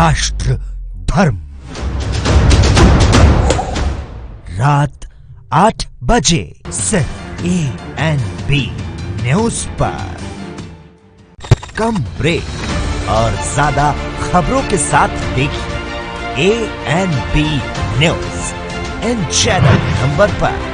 राष्ट्र धर्म, रात 8 बजे सिर्फ ANB न्यूज पर। कम ब्रेक और ज्यादा खबरों के साथ देखिए ANB news in channel number पर।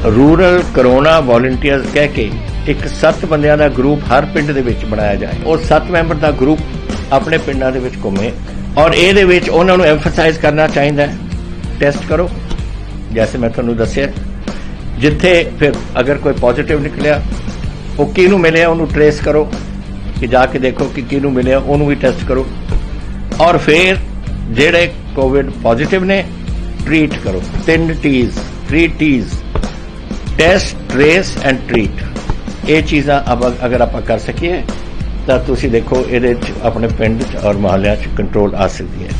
रूरल कोरोना वॉलंटियर्स कह के एक 7 ਬੰਦਿਆਂ ਦਾ ਗਰੁੱਪ ਹਰ ਪਿੰਡ ਦੇ ਵਿੱਚ ਬਣਾਇਆ ਜਾਏ। ਉਹ 7 ਮੈਂਬਰ ਦਾ ਗਰੁੱਪ ਆਪਣੇ ਪਿੰਡਾਂ ਦੇ ਵਿੱਚ ਘੁੰਮੇ ਔਰ ਇਹਦੇ ਵਿੱਚ ਉਹਨਾਂ ਨੂੰ ਐਮਫਸਾਈਜ਼ ਕਰਨਾ ਚਾਹੀਦਾ ਹੈ ਟੈਸਟ ਕਰੋ, ਜੈਸੇ ਮੈਂ ਤੁਹਾਨੂੰ ਦੱਸਿਆ। ਜਿੱਥੇ ਫਿਰ ਅਗਰ ਕੋਈ ਪੋਜ਼ਿਟਿਵ ਨਿਕਲਿਆ ਉਹ ਕਿਹਨੂੰ ਮਿਲਿਆ ਉਹਨੂੰ ਟ੍ਰੇਸ ਕਰੋ, ਕਿ ਜਾ ਕੇ ਦੇਖੋ ਕਿ ਕਿਹਨੂੰ ਮਿਲਿਆ ਉਹਨੂੰ ਵੀ ਟੈਸਟ ਕਰੋ ਔਰ ਫਿਰ ਜਿਹੜੇ ਕੋਵਿਡ ਪੋਜ਼ਿਟਿਵ ਨੇ ट्रीट करो। 3 T's, 3 T's, test, trace and treat. ये चीज़ां अब अगर आप कर सकिए तो तुसी देखो ये अपने पिंड और मोहल्ले कंट्रोल आ सकती है।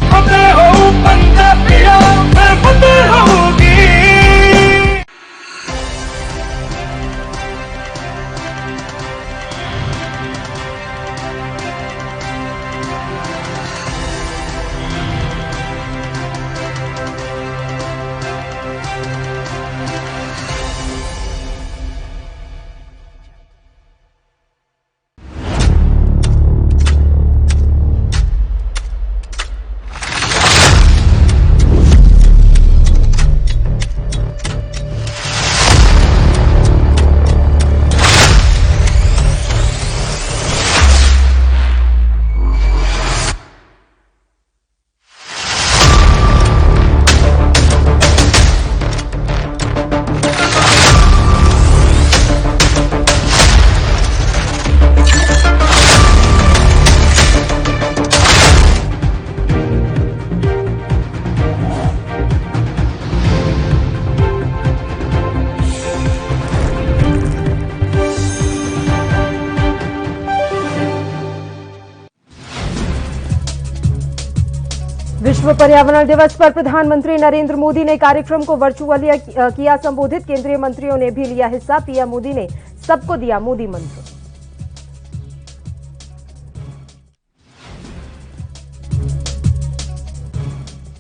विश्व पर्यावरण दिवस पर प्रधानमंत्री नरेंद्र मोदी ने कार्यक्रम को वर्चुअली किया संबोधित। केंद्रीय मंत्रियों ने भी लिया हिस्सा। पीएम मोदी ने सबको दिया मोदी मंत्र।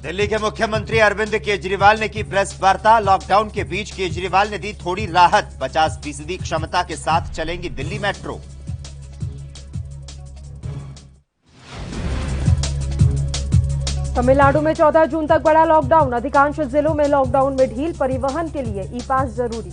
दिल्ली के मुख्यमंत्री अरविंद केजरीवाल ने की प्रेस वार्ता। लॉकडाउन के बीच केजरीवाल ने दी थोड़ी राहत। 50% क्षमता के साथ चलेंगी दिल्ली मेट्रो। तमिलनाडु में 14 जून तक बड़ा लॉकडाउन। अधिकांश जिलों में लॉकडाउन में ढील। परिवहन के लिए ई पास जरूरी।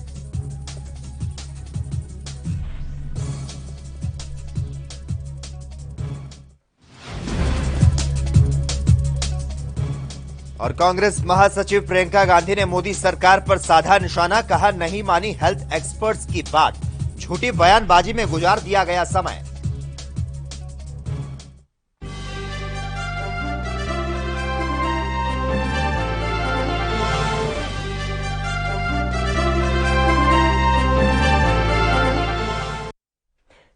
और कांग्रेस महासचिव प्रियंका गांधी ने मोदी सरकार पर साधा निशाना। कहा नहीं मानी हेल्थ एक्सपर्ट्स की बात। झूठी बयानबाजी में गुजार दिया गया समय।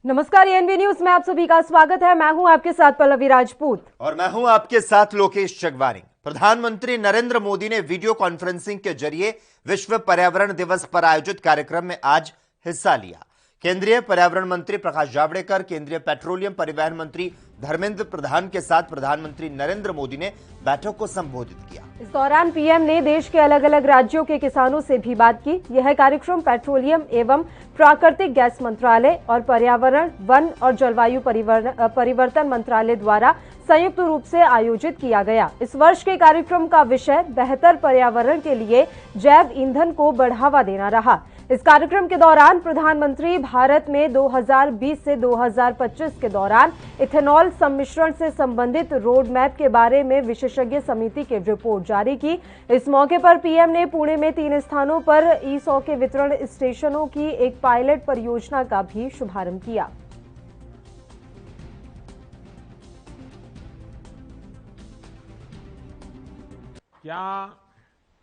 नमस्कार, एएनबी न्यूज में आप सभी का स्वागत है। मैं हूं आपके साथ पल्लवी राजपूत और मैं हूं आपके साथ लोकेश जगवानी। प्रधानमंत्री नरेंद्र मोदी ने वीडियो कॉन्फ्रेंसिंग के जरिए विश्व पर्यावरण दिवस पर आयोजित कार्यक्रम में आज हिस्सा लिया। केंद्रीय पर्यावरण मंत्री प्रकाश जावड़ेकर, केंद्रीय पेट्रोलियम परिवहन मंत्री धर्मेंद्र प्रधान के साथ प्रधानमंत्री नरेंद्र मोदी ने बैठक को संबोधित किया। इस दौरान पीएम ने देश के अलग अलग राज्यों के किसानों से भी बात की। यह कार्यक्रम पेट्रोलियम एवं प्राकृतिक गैस मंत्रालय और पर्यावरण, वन और जलवायु परिवर्तन मंत्रालय द्वारा संयुक्त रूप से आयोजित किया गया। इस वर्ष के कार्यक्रम का विषय बेहतर पर्यावरण के लिए जैव ईंधन को बढ़ावा देना रहा। इस कार्यक्रम के दौरान प्रधानमंत्री भारत में 2020 से 2025 के दौरान इथेनॉल सम्मिश्रण से संबंधित रोड मैप के बारे में विशेषज्ञ समिति की रिपोर्ट जारी की। इस मौके पर पीएम ने पुणे में 3 स्थानों पर ई100 के वितरण स्टेशनों की एक पायलट परियोजना का भी शुभारंभ किया। क्या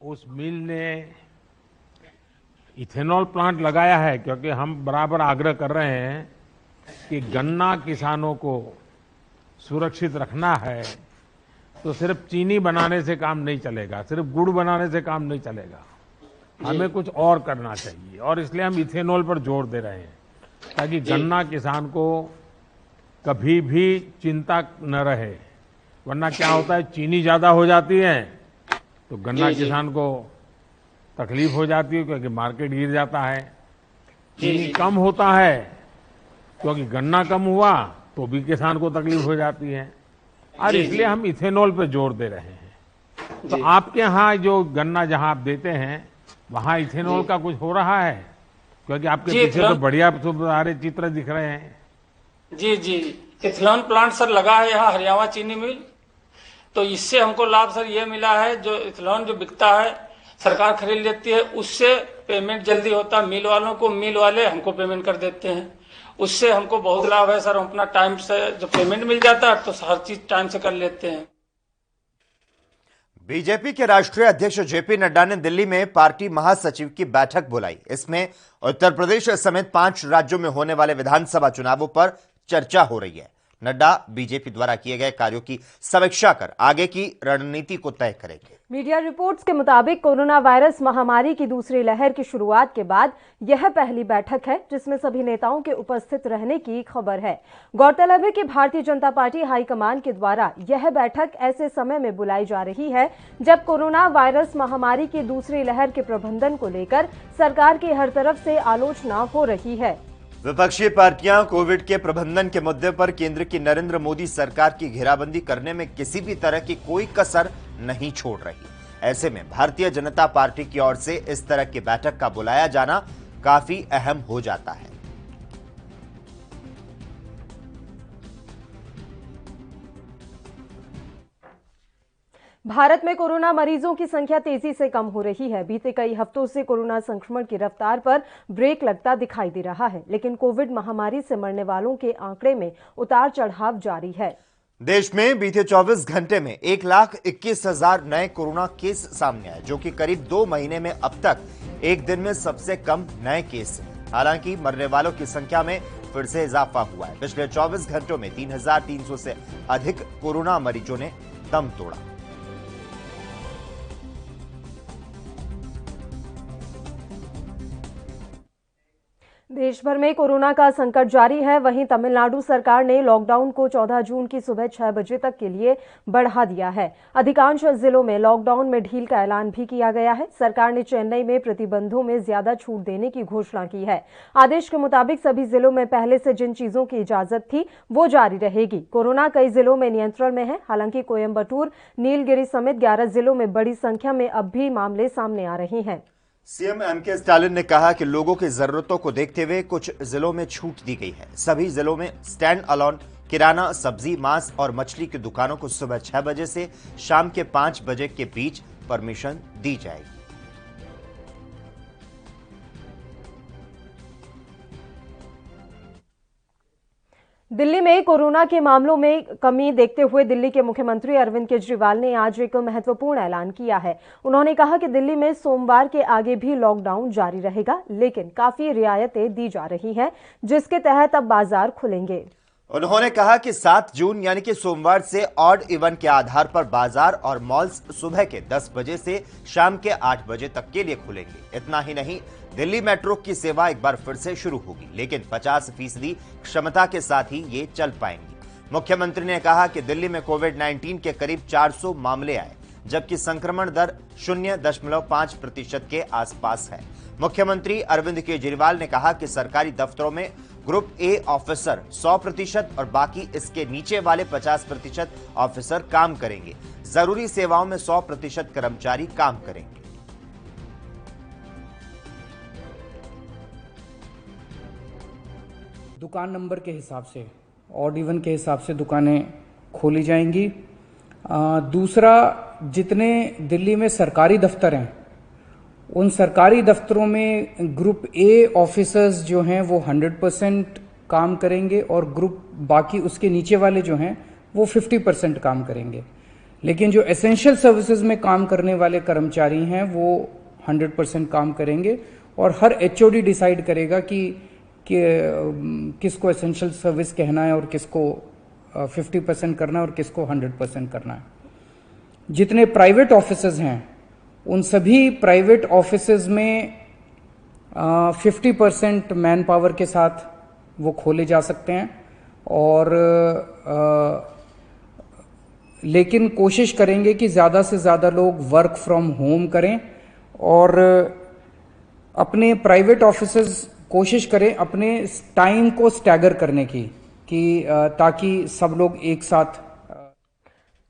उस मिल ने इथेनॉल प्लांट लगाया है क्योंकि हम बराबर आग्रह कर रहे हैं कि गन्ना किसानों को सुरक्षित रखना है, तो सिर्फ चीनी बनाने से काम नहीं चलेगा, सिर्फ गुड़ बनाने से काम नहीं चलेगा, हमें कुछ और करना चाहिए। और इसलिए हम इथेनॉल पर जोर दे रहे हैं ताकि गन्ना किसान को कभी भी चिंता न रहे। वरना क्या होता है, चीनी ज्यादा हो जाती है तो गन्ना किसान को तकलीफ हो जाती है क्योंकि मार्केट गिर जाता है। चीनी कम होता है क्योंकि गन्ना कम हुआ तो भी किसान को तकलीफ हो जाती है, और इसलिए हम इथेनॉल पे जोर दे रहे हैं। तो आपके यहाँ जो गन्ना जहाँ आप देते हैं वहाँ इथेनॉल का कुछ हो रहा है? क्योंकि आपके पीछे तो बढ़िया सारे चित्र दिख रहे हैं। जी जी, इथेनॉल प्लांट सर लगा है यहाँ हरियाणा चीनी मिल। तो इससे हमको लाभ सर ये मिला है, जो इथेनॉल जो बिकता है सरकार खरीद लेती है, उससे पेमेंट जल्दी होता है मिल वालों को, मिल वाले हमको पेमेंट कर देते हैं। उससे हमको बहुत लाभ है सर। हम अपना टाइम से जो पेमेंट मिल जाता है तो हर चीज टाइम से कर लेते हैं। बीजेपी के राष्ट्रीय अध्यक्ष जेपी नड्डा ने दिल्ली में पार्टी महासचिव की बैठक बुलाई। इसमें उत्तर प्रदेश समेत 5 राज्यों में होने वाले विधानसभा चुनावों पर चर्चा हो रही है। नड्डा बीजेपी द्वारा किए गए कार्यों की समीक्षा कर आगे की रणनीति को तय करेंगे। मीडिया रिपोर्ट्स के मुताबिक कोरोना वायरस महामारी की दूसरी लहर की शुरुआत के बाद यह पहली बैठक है जिसमें सभी नेताओं के उपस्थित रहने की खबर है। गौरतलब है कि भारतीय जनता पार्टी हाईकमान के द्वारा यह बैठक ऐसे समय में बुलाई जा रही है जब कोरोना वायरस महामारी की दूसरी लहर के प्रबंधन को लेकर सरकार की हर तरफ से आलोचना हो रही है। विपक्षी पार्टियां कोविड के प्रबंधन के मुद्दे पर केंद्र की नरेंद्र मोदी सरकार की घेराबंदी करने में किसी भी तरह की कोई कसर नहीं छोड़ रही। ऐसे में भारतीय जनता पार्टी की ओर से इस तरह की बैठक का बुलाया जाना काफी अहम हो जाता है। भारत में कोरोना मरीजों की संख्या तेजी से कम हो रही है। बीते कई हफ्तों से कोरोना संक्रमण की रफ्तार पर ब्रेक लगता दिखाई दे रहा है, लेकिन कोविड महामारी से मरने वालों के आंकड़े में उतार चढ़ाव जारी है। देश में बीते 24 घंटे में 1,21,000 नए कोरोना केस सामने आए, जो कि करीब 2 महीने में अब तक एक दिन में सबसे कम नए केस हैं। हालांकि मरने वालों की संख्या में फिर से इजाफा हुआ है। पिछले 24 घंटों में 3,300 से अधिक कोरोना मरीजों ने दम तोड़ा। देश भर में कोरोना का संकट जारी है। वहीं तमिलनाडु सरकार ने लॉकडाउन को 14 जून की सुबह 6 बजे तक के लिए बढ़ा दिया है। अधिकांश जिलों में लॉकडाउन में ढील का ऐलान भी किया गया है। सरकार ने चेन्नई में प्रतिबंधों में ज्यादा छूट देने की घोषणा की है। आदेश के मुताबिक सभी जिलों में पहले से जिन चीजों की इजाजत थी वो जारी रहेगी। कोरोना कई जिलों में नियंत्रण में है। हालांकि कोयम्बटूर, नीलगिरी समेत 11 जिलों में बड़ी संख्या में अब भी मामले सामने आ रहे हैं। सीएम एमके स्टालिन ने कहा कि लोगों की जरूरतों को देखते हुए कुछ जिलों में छूट दी गई है। सभी जिलों में स्टैंड अलोन किराना, सब्जी, मांस और मछली की दुकानों को सुबह 6 बजे से शाम के 5 बजे के बीच परमिशन दी जाएगी। दिल्ली में कोरोना के मामलों में कमी देखते हुए दिल्ली के मुख्यमंत्री अरविंद केजरीवाल ने आज एक महत्वपूर्ण ऐलान किया है। उन्होंने कहा कि दिल्ली में सोमवार के आगे भी लॉकडाउन जारी रहेगा, लेकिन काफी रियायतें दी जा रही हैं, जिसके तहत अब बाजार खुलेंगे। उन्होंने कहा कि 7 जून यानी कि सोमवार से ऑड इवन के आधार पर बाजार और मॉल्स सुबह के 10 बजे से शाम के 8 बजे तक के लिए खुलेंगे। इतना ही नहीं, दिल्ली मेट्रो की सेवा एक बार फिर से शुरू होगी, लेकिन 50% क्षमता के साथ ही ये चल पाएंगी। मुख्यमंत्री ने कहा कि दिल्ली में कोविड-19 के करीब 400 मामले आए, जबकि संक्रमण दर 0.5% के आसपास है। मुख्यमंत्री अरविंद केजरीवाल ने कहा कि सरकारी दफ्तरों में ग्रुप ए ऑफिसर 100% और बाकी इसके नीचे वाले 50% ऑफिसर काम करेंगे। जरूरी सेवाओं में 100% कर्मचारी काम करेंगे। दुकान नंबर के हिसाब से, ऑड इवन के हिसाब से दुकानें खोली जाएंगी। दूसरा, जितने दिल्ली में सरकारी दफ्तर हैं उन सरकारी दफ्तरों में ग्रुप ए ऑफिसर्स जो हैं वो 100% काम करेंगे और ग्रुप बाकी उसके नीचे वाले जो हैं वो 50% काम करेंगे। लेकिन जो एसेंशियल सर्विसेज में काम करने वाले कर्मचारी हैं वो 100% काम करेंगे और हर एचओडी डिसाइड करेगा कि किसको एसेंशियल सर्विस कहना है और किसको 50% करना है और किसको 100% करना है। जितने प्राइवेट ऑफिसेज हैं उन सभी प्राइवेट ऑफिसेज में 50% मैन पावर के साथ वो खोले जा सकते हैं और लेकिन कोशिश करेंगे कि ज़्यादा से ज़्यादा लोग वर्क फ्रॉम होम करें और अपने प्राइवेट ऑफिसेज कोशिश करें अपने टाइम को स्टैगर करने की ताकि सब लोग एक साथ।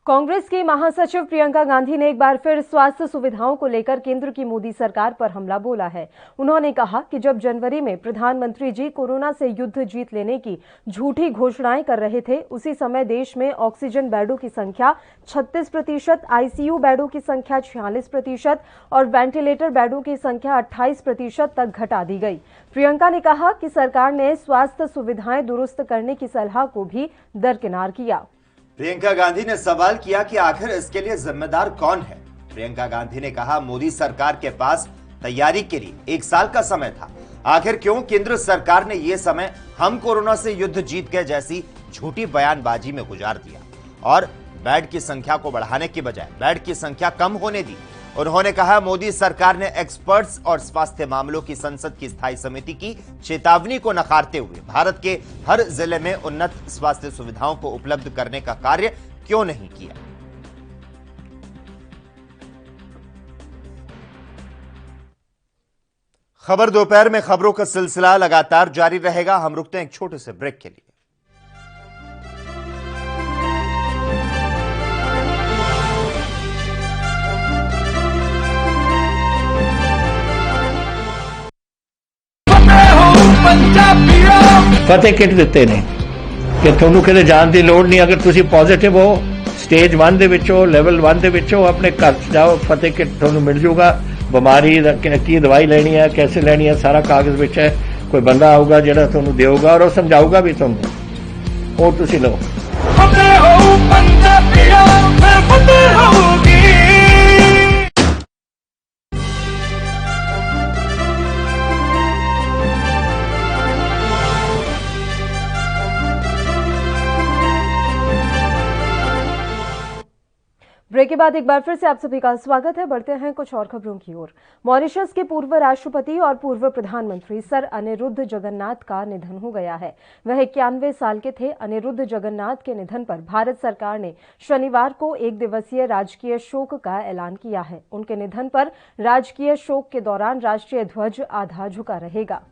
कांग्रेस की महासचिव प्रियंका गांधी ने एक बार फिर स्वास्थ्य सुविधाओं को लेकर केंद्र की मोदी सरकार पर हमला बोला है। उन्होंने कहा कि जब जनवरी में प्रधानमंत्री जी कोरोना से युद्ध जीत लेने की झूठी घोषणाएं कर रहे थे, उसी समय देश में ऑक्सीजन बेडों की संख्या 36%, आईसीयू बेडों की संख्या 46% और वेंटिलेटर बेडों की संख्या 28% तक घटा दी गई। प्रियंका ने कहा कि सरकार ने स्वास्थ्य सुविधाएं दुरुस्त करने की सलाह को भी दरकिनार किया। प्रियंका गांधी ने सवाल किया कि आखिर इसके लिए जिम्मेदार कौन है। प्रियंका गांधी ने कहा, मोदी सरकार के पास तैयारी के लिए 1 साल का समय था। आखिर क्यों केंद्र सरकार ने यह समय हम कोरोना से युद्ध जीत गए जैसी झूठी बयानबाजी में गुजार दिया और बेड की संख्या को बढ़ाने की बजाय बेड की संख्या कम होने दी। उन्होंने कहा, मोदी सरकार ने एक्सपर्ट्स और स्वास्थ्य मामलों की संसद की स्थायी समिति की चेतावनी को नकारते हुए भारत के हर जिले में उन्नत स्वास्थ्य सुविधाओं को उपलब्ध करने का कार्य क्यों नहीं किया। खबर दोपहर में खबरों का सिलसिला लगातार जारी रहेगा। हम रुकते हैं एक छोटे से ब्रेक के लिए। फतेह किट ਦਿੱਤੇ ਨੇ ਕਿ ਤੁਹਾਨੂੰ ਕਿਤੇ ਜਾਣ ਦੀ ਲੋੜ ਨਹੀਂ। ਅਗਰ ਤੁਸੀਂ ਪੋਜ਼ਿਟਿਵ ਹੋ, ਸਟੇਜ 1 ਦੇ ਵਿੱਚ ਹੋ, ਲੈਵਲ 1 ਦੇ ਵਿੱਚ ਹੋ, ਆਪਣੇ ਘਰ 'ਚ ਜਾਓ, ਫਤਿਹ ਕਿਟ ਤੁਹਾਨੂੰ ਮਿਲ ਜੂਗਾ। ਬਿਮਾਰੀ ਦਾ ਕੀ ਦਵਾਈ ਲੈਣੀ ਹੈ, कैसे ਲੈਣੀ ਹੈ, ਸਾਰਾ ਕਾਗਜ਼ ਵਿੱਚ ਹੈ। ਕੋਈ ਬੰਦਾ ਆਊਗਾ ਜਿਹੜਾ ਤੁਹਾਨੂੰ ਦੇਊਗਾ ਔਰ ਉਹ ਸਮਝਾਊਗਾ ਵੀ ਤੁਹਾਨੂੰ, ਉਹ ਤੁਸੀਂ ਲਓ। ਫਤਿਹ ਹੋ ਪੰਜਾਬੀਓ, ਫਤਿਹ ਹੋਊਗੀ। ब्रेक के बाद एक बार फिर से आप सभी का स्वागत है। बढ़ते हैं कुछ और खबरों की ओर। मॉरिशस के पूर्व राष्ट्रपति और पूर्व प्रधानमंत्री सर अनिरुद्ध जगन्नाथ का निधन हो गया है। वह 91 साल के थे। अनिरुद्ध जगन्नाथ के निधन पर भारत सरकार ने शनिवार को 1 दिवसीय राजकीय शोक का ऐलान किया है। उनके निधन पर राजकीय शोक के दौरान राष्ट्रीय ध्वज आधा झुका रहेगा।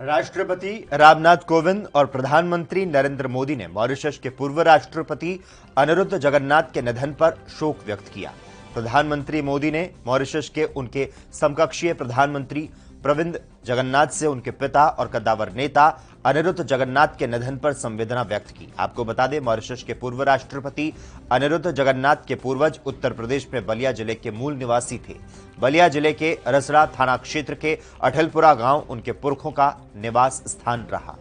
राष्ट्रपति रामनाथ कोविंद और प्रधानमंत्री नरेंद्र मोदी ने मॉरिशस के पूर्व राष्ट्रपति अनिरुद्ध जगन्नाथ के निधन पर शोक व्यक्त किया। प्रधानमंत्री मोदी ने मॉरिशस के उनके समकक्षीय प्रधानमंत्री प्रविंद जगन्नाथ से उनके पिता और कद्दावर नेता अनिरुद्ध जगन्नाथ के निधन पर संवेदना व्यक्त की। आपको बता दें, मॉरिशस के पूर्व राष्ट्रपति अनिरुद्ध जगन्नाथ के पूर्वज उत्तर प्रदेश में बलिया जिले के मूल निवासी थे। बलिया जिले के रसड़ा थाना क्षेत्र के अठलपुरा गांव उनके पुरखों का निवास स्थान रहा।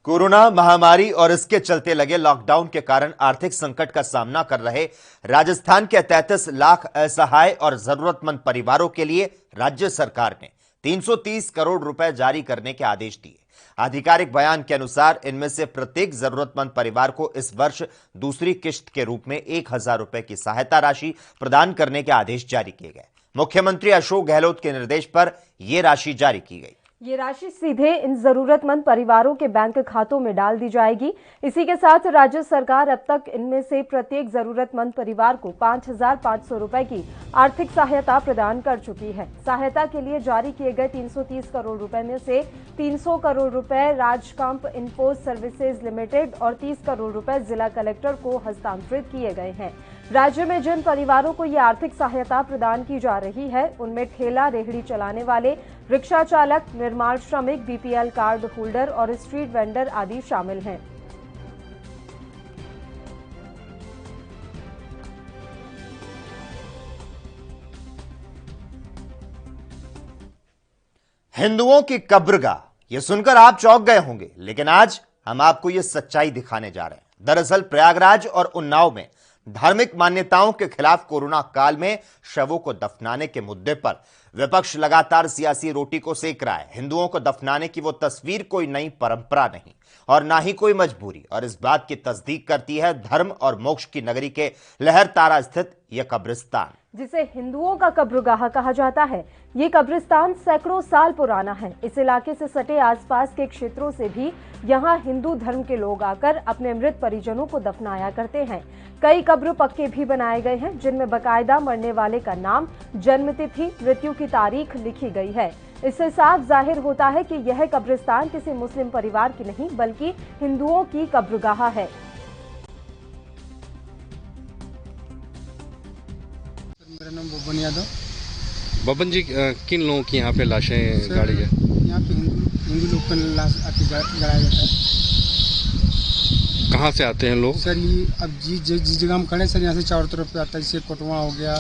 कोरोना महामारी और इसके चलते लगे लॉकडाउन के कारण आर्थिक संकट का सामना कर रहे राजस्थान के 33 लाख असहाय और जरूरतमंद परिवारों के लिए राज्य सरकार ने 330 करोड़ रुपए जारी करने के आदेश दिए। आधिकारिक बयान के अनुसार इनमें से प्रत्येक जरूरतमंद परिवार को इस वर्ष दूसरी किश्त के रूप में 1000 रुपए की सहायता राशि प्रदान करने के आदेश जारी किए गए। मुख्यमंत्री अशोक गहलोत के निर्देश पर यह राशि जारी की गई। ये राशि सीधे इन जरूरतमंद परिवारों के बैंक खातों में डाल दी जाएगी। इसी के साथ राज्य सरकार अब तक इनमें से प्रत्येक जरूरतमंद परिवार को 5500 रुपए की आर्थिक सहायता प्रदान कर चुकी है। सहायता के लिए जारी किए गए 330 करोड़ रुपए में से 300 करोड़ रुपए राजकंप इन्फोर्स सर्विसेज लिमिटेड और 30 करोड़ रुपए जिला कलेक्टर को हस्तांतरित किए गए हैं। राज्य में जिन परिवारों को ये आर्थिक सहायता प्रदान की जा रही है उनमें ठेला रेहड़ी चलाने वाले, रिक्शा चालक, निर्माण श्रमिक, बीपीएल कार्ड होल्डर और स्ट्रीट वेंडर आदि शामिल हैं। हिंदुओं की कब्रगाह ये सुनकर आप चौंक गए होंगे, लेकिन आज हम आपको ये सच्चाई दिखाने जा रहे हैं। दरअसल प्रयागराज और उन्नाव में धार्मिक मान्यताओं के खिलाफ कोरोना काल में शवों को दफनाने के मुद्दे पर विपक्ष लगातार सियासी रोटी को सेक रहा है। हिंदुओं को दफनाने की वो तस्वीर कोई नई परंपरा नहीं और ना ही कोई मजबूरी, और इस बात की तस्दीक करती है धर्म और मोक्ष की नगरी के लहरतारा स्थित यह कब्रिस्तान, जिसे हिंदुओं का कब्रगाह कहा जाता है। ये कब्रिस्तान सैकड़ों साल पुराना है। इस इलाके से सटे आसपास के क्षेत्रों से भी यहाँ हिंदू धर्म के लोग आकर अपने मृत परिजनों को दफनाया करते हैं। कई कब्र पक्के भी बनाए गए हैं, जिनमें बकायदा मरने वाले का नाम, जन्मतिथि, मृत्यु की तारीख लिखी गई है। इससे साफ जाहिर होता है कि यह कब्रिस्तान किसी मुस्लिम परिवार की नहीं बल्कि हिंदुओं की कब्रगाह है। मेरा नाम बबन यादव। बबन जी, किन लोगों की यहाँ पे लाशें गाड़ी है? यहाँ पे हिंदू लोग का लाश आके गड़ाया जाता है। कहाँ से आते हैं लोग? सर ये अब जिस जगह हम खड़े सर, यहाँ से चारों तरफ पे आता है। जैसे कोटवा हो गया,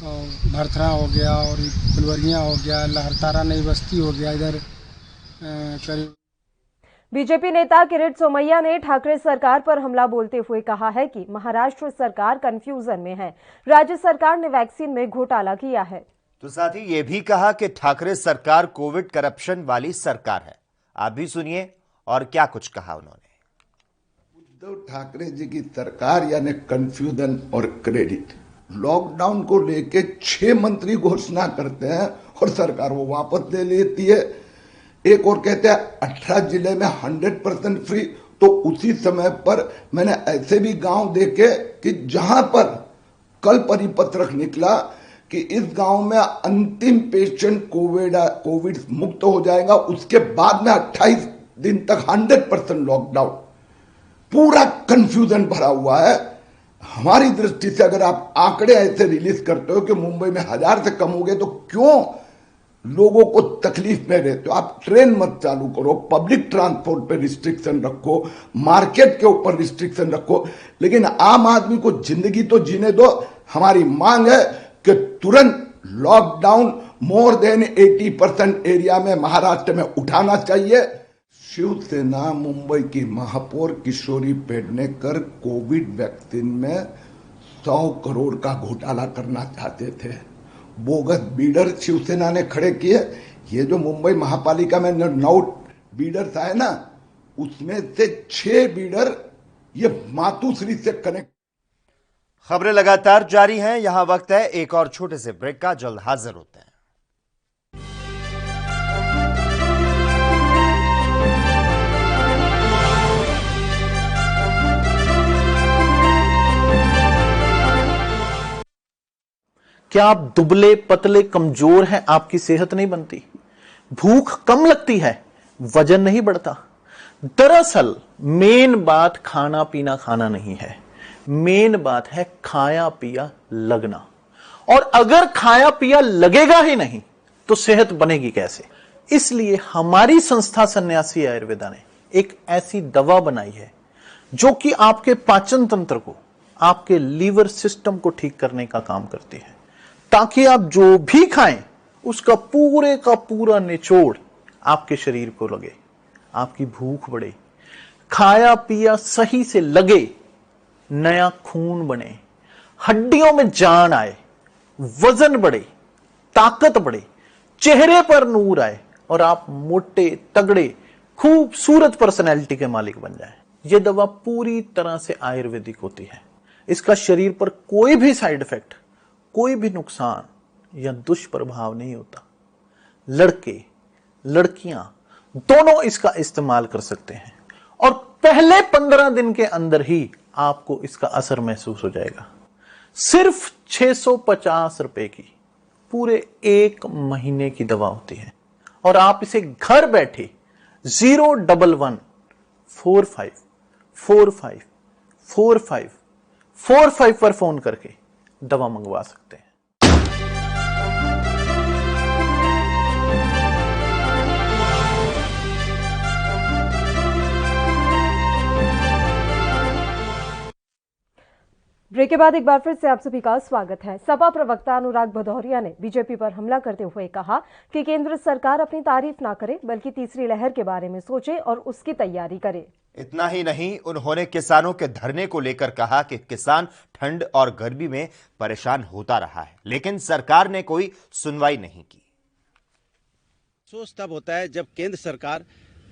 और भरथरा हो गया, और फुलवरिया हो गया, लहरतारा नई बस्ती हो गया, इधर करीब। बीजेपी नेता किरीट सोमैया ने ठाकरे सरकार पर हमला बोलते हुए कहा है कि महाराष्ट्र सरकार कंफ्यूजन में है, राज्य सरकार ने वैक्सीन में घोटाला किया है। तो साथ ही ये भी कहा कि ठाकरे सरकार कोविड करप्शन वाली सरकार है। आप भी सुनिए और क्या कुछ कहा उन्होंने। उद्धव ठाकरे जी की सरकार यानी कंफ्यूजन और क्रेडिट। लॉकडाउन को लेके 6 मंत्री घोषणा करते हैं और सरकार वो वापस ले लेती है। एक और कहते हैं 18 जिले में 100% फ्री, तो उसी समय पर मैंने ऐसे भी गांव देखे कि जहां पर कल परिपत्रक निकला कि इस गांव में अंतिम पेशेंट कोविड मुक्त हो जाएगा, उसके बाद में 28 दिन तक 100% लॉकडाउन। पूरा कंफ्यूजन भरा हुआ है। हमारी दृष्टि से अगर आप आंकड़े ऐसे रिलीज करते हो कि मुंबई में 1000 से कम हो गए, तो क्यों लोगों को तकलीफ में रहते हो? आप ट्रेन मत चालू करो, पब्लिक ट्रांसपोर्ट पे रिस्ट्रिक्शन रखो, मार्केट के ऊपर रिस्ट्रिक्शन रखो, लेकिन आम आदमी को जिंदगी तो जीने दो। हमारी मांग है कि तुरंत लॉकडाउन मोर देन 80% एरिया में महाराष्ट्र में उठाना चाहिए। शिवसेना मुंबई की महापौर किशोरी पेडनेकर कोविड वैक्सीन में 100 करोड़ का घोटाला करना चाहते थे। बोगस बीडर शिवसेना ने खड़े किए। ये जो मुंबई महापालिका में 9 बीडर्स आए ना, उसमें से 6 बीडर ये मातुश्री से कनेक्ट। खबरें लगातार जारी हैं। यहां वक्त है एक और छोटे से ब्रेक का। जल्द हाजिर होते हैं। क्या आप दुबले पतले कमजोर हैं? आपकी सेहत नहीं बनती, भूख कम लगती है, वजन नहीं बढ़ता? दरअसल मेन बात खाना पीना खाना नहीं है, मेन बात है खाया पिया लगना। और अगर खाया पिया लगेगा ही नहीं तो सेहत बनेगी कैसे? इसलिए हमारी संस्था सन्यासी आयुर्वेदा ने एक ऐसी दवा बनाई है जो कि आपके पाचन तंत्र को, आपके लीवर सिस्टम को ठीक करने का काम करती है, ताकि आप जो भी खाएं उसका पूरे का पूरा निचोड़ आपके शरीर को लगे, आपकी भूख बढ़े, खाया पिया सही से लगे, नया खून बने, हड्डियों में जान आए, वजन बढ़े, ताकत बढ़े, चेहरे पर नूर आए और आप मोटे तगड़े खूबसूरत पर्सनैलिटी के मालिक बन जाएं। यह दवा पूरी तरह से आयुर्वेदिक होती है। इसका शरीर पर कोई भी साइड इफेक्ट, कोई भी नुकसान या दुष्प्रभाव नहीं होता। लड़के लड़कियां दोनों इसका इस्तेमाल कर सकते हैं और पहले 15 दिन के अंदर ही आपको इसका असर महसूस हो जाएगा। सिर्फ 650 रुपए की पूरे 1 महीने की दवा होती है और आप इसे घर बैठे 01145454545 पर फोन करके दवा मंगवा सकते हैं। ब्रेक के के बाद एक बार फिर से आप सभी का स्वागत है। सपा प्रवक्ता अनुराग भदौरिया ने बीजेपी पर हमला करते हुए कहा कि केंद्र सरकार अपनी तारीफ ना करे बल्कि तीसरी लहर के बारे में सोचे और उसकी तैयारी करे। इतना ही नहीं, उन्होंने किसानों के धरने को लेकर कहा कि किसान ठंड और गर्मी में परेशान होता रहा है, लेकिन सरकार ने कोई सुनवाई नहीं की। अफसोस तब होता है जब केंद्र सरकार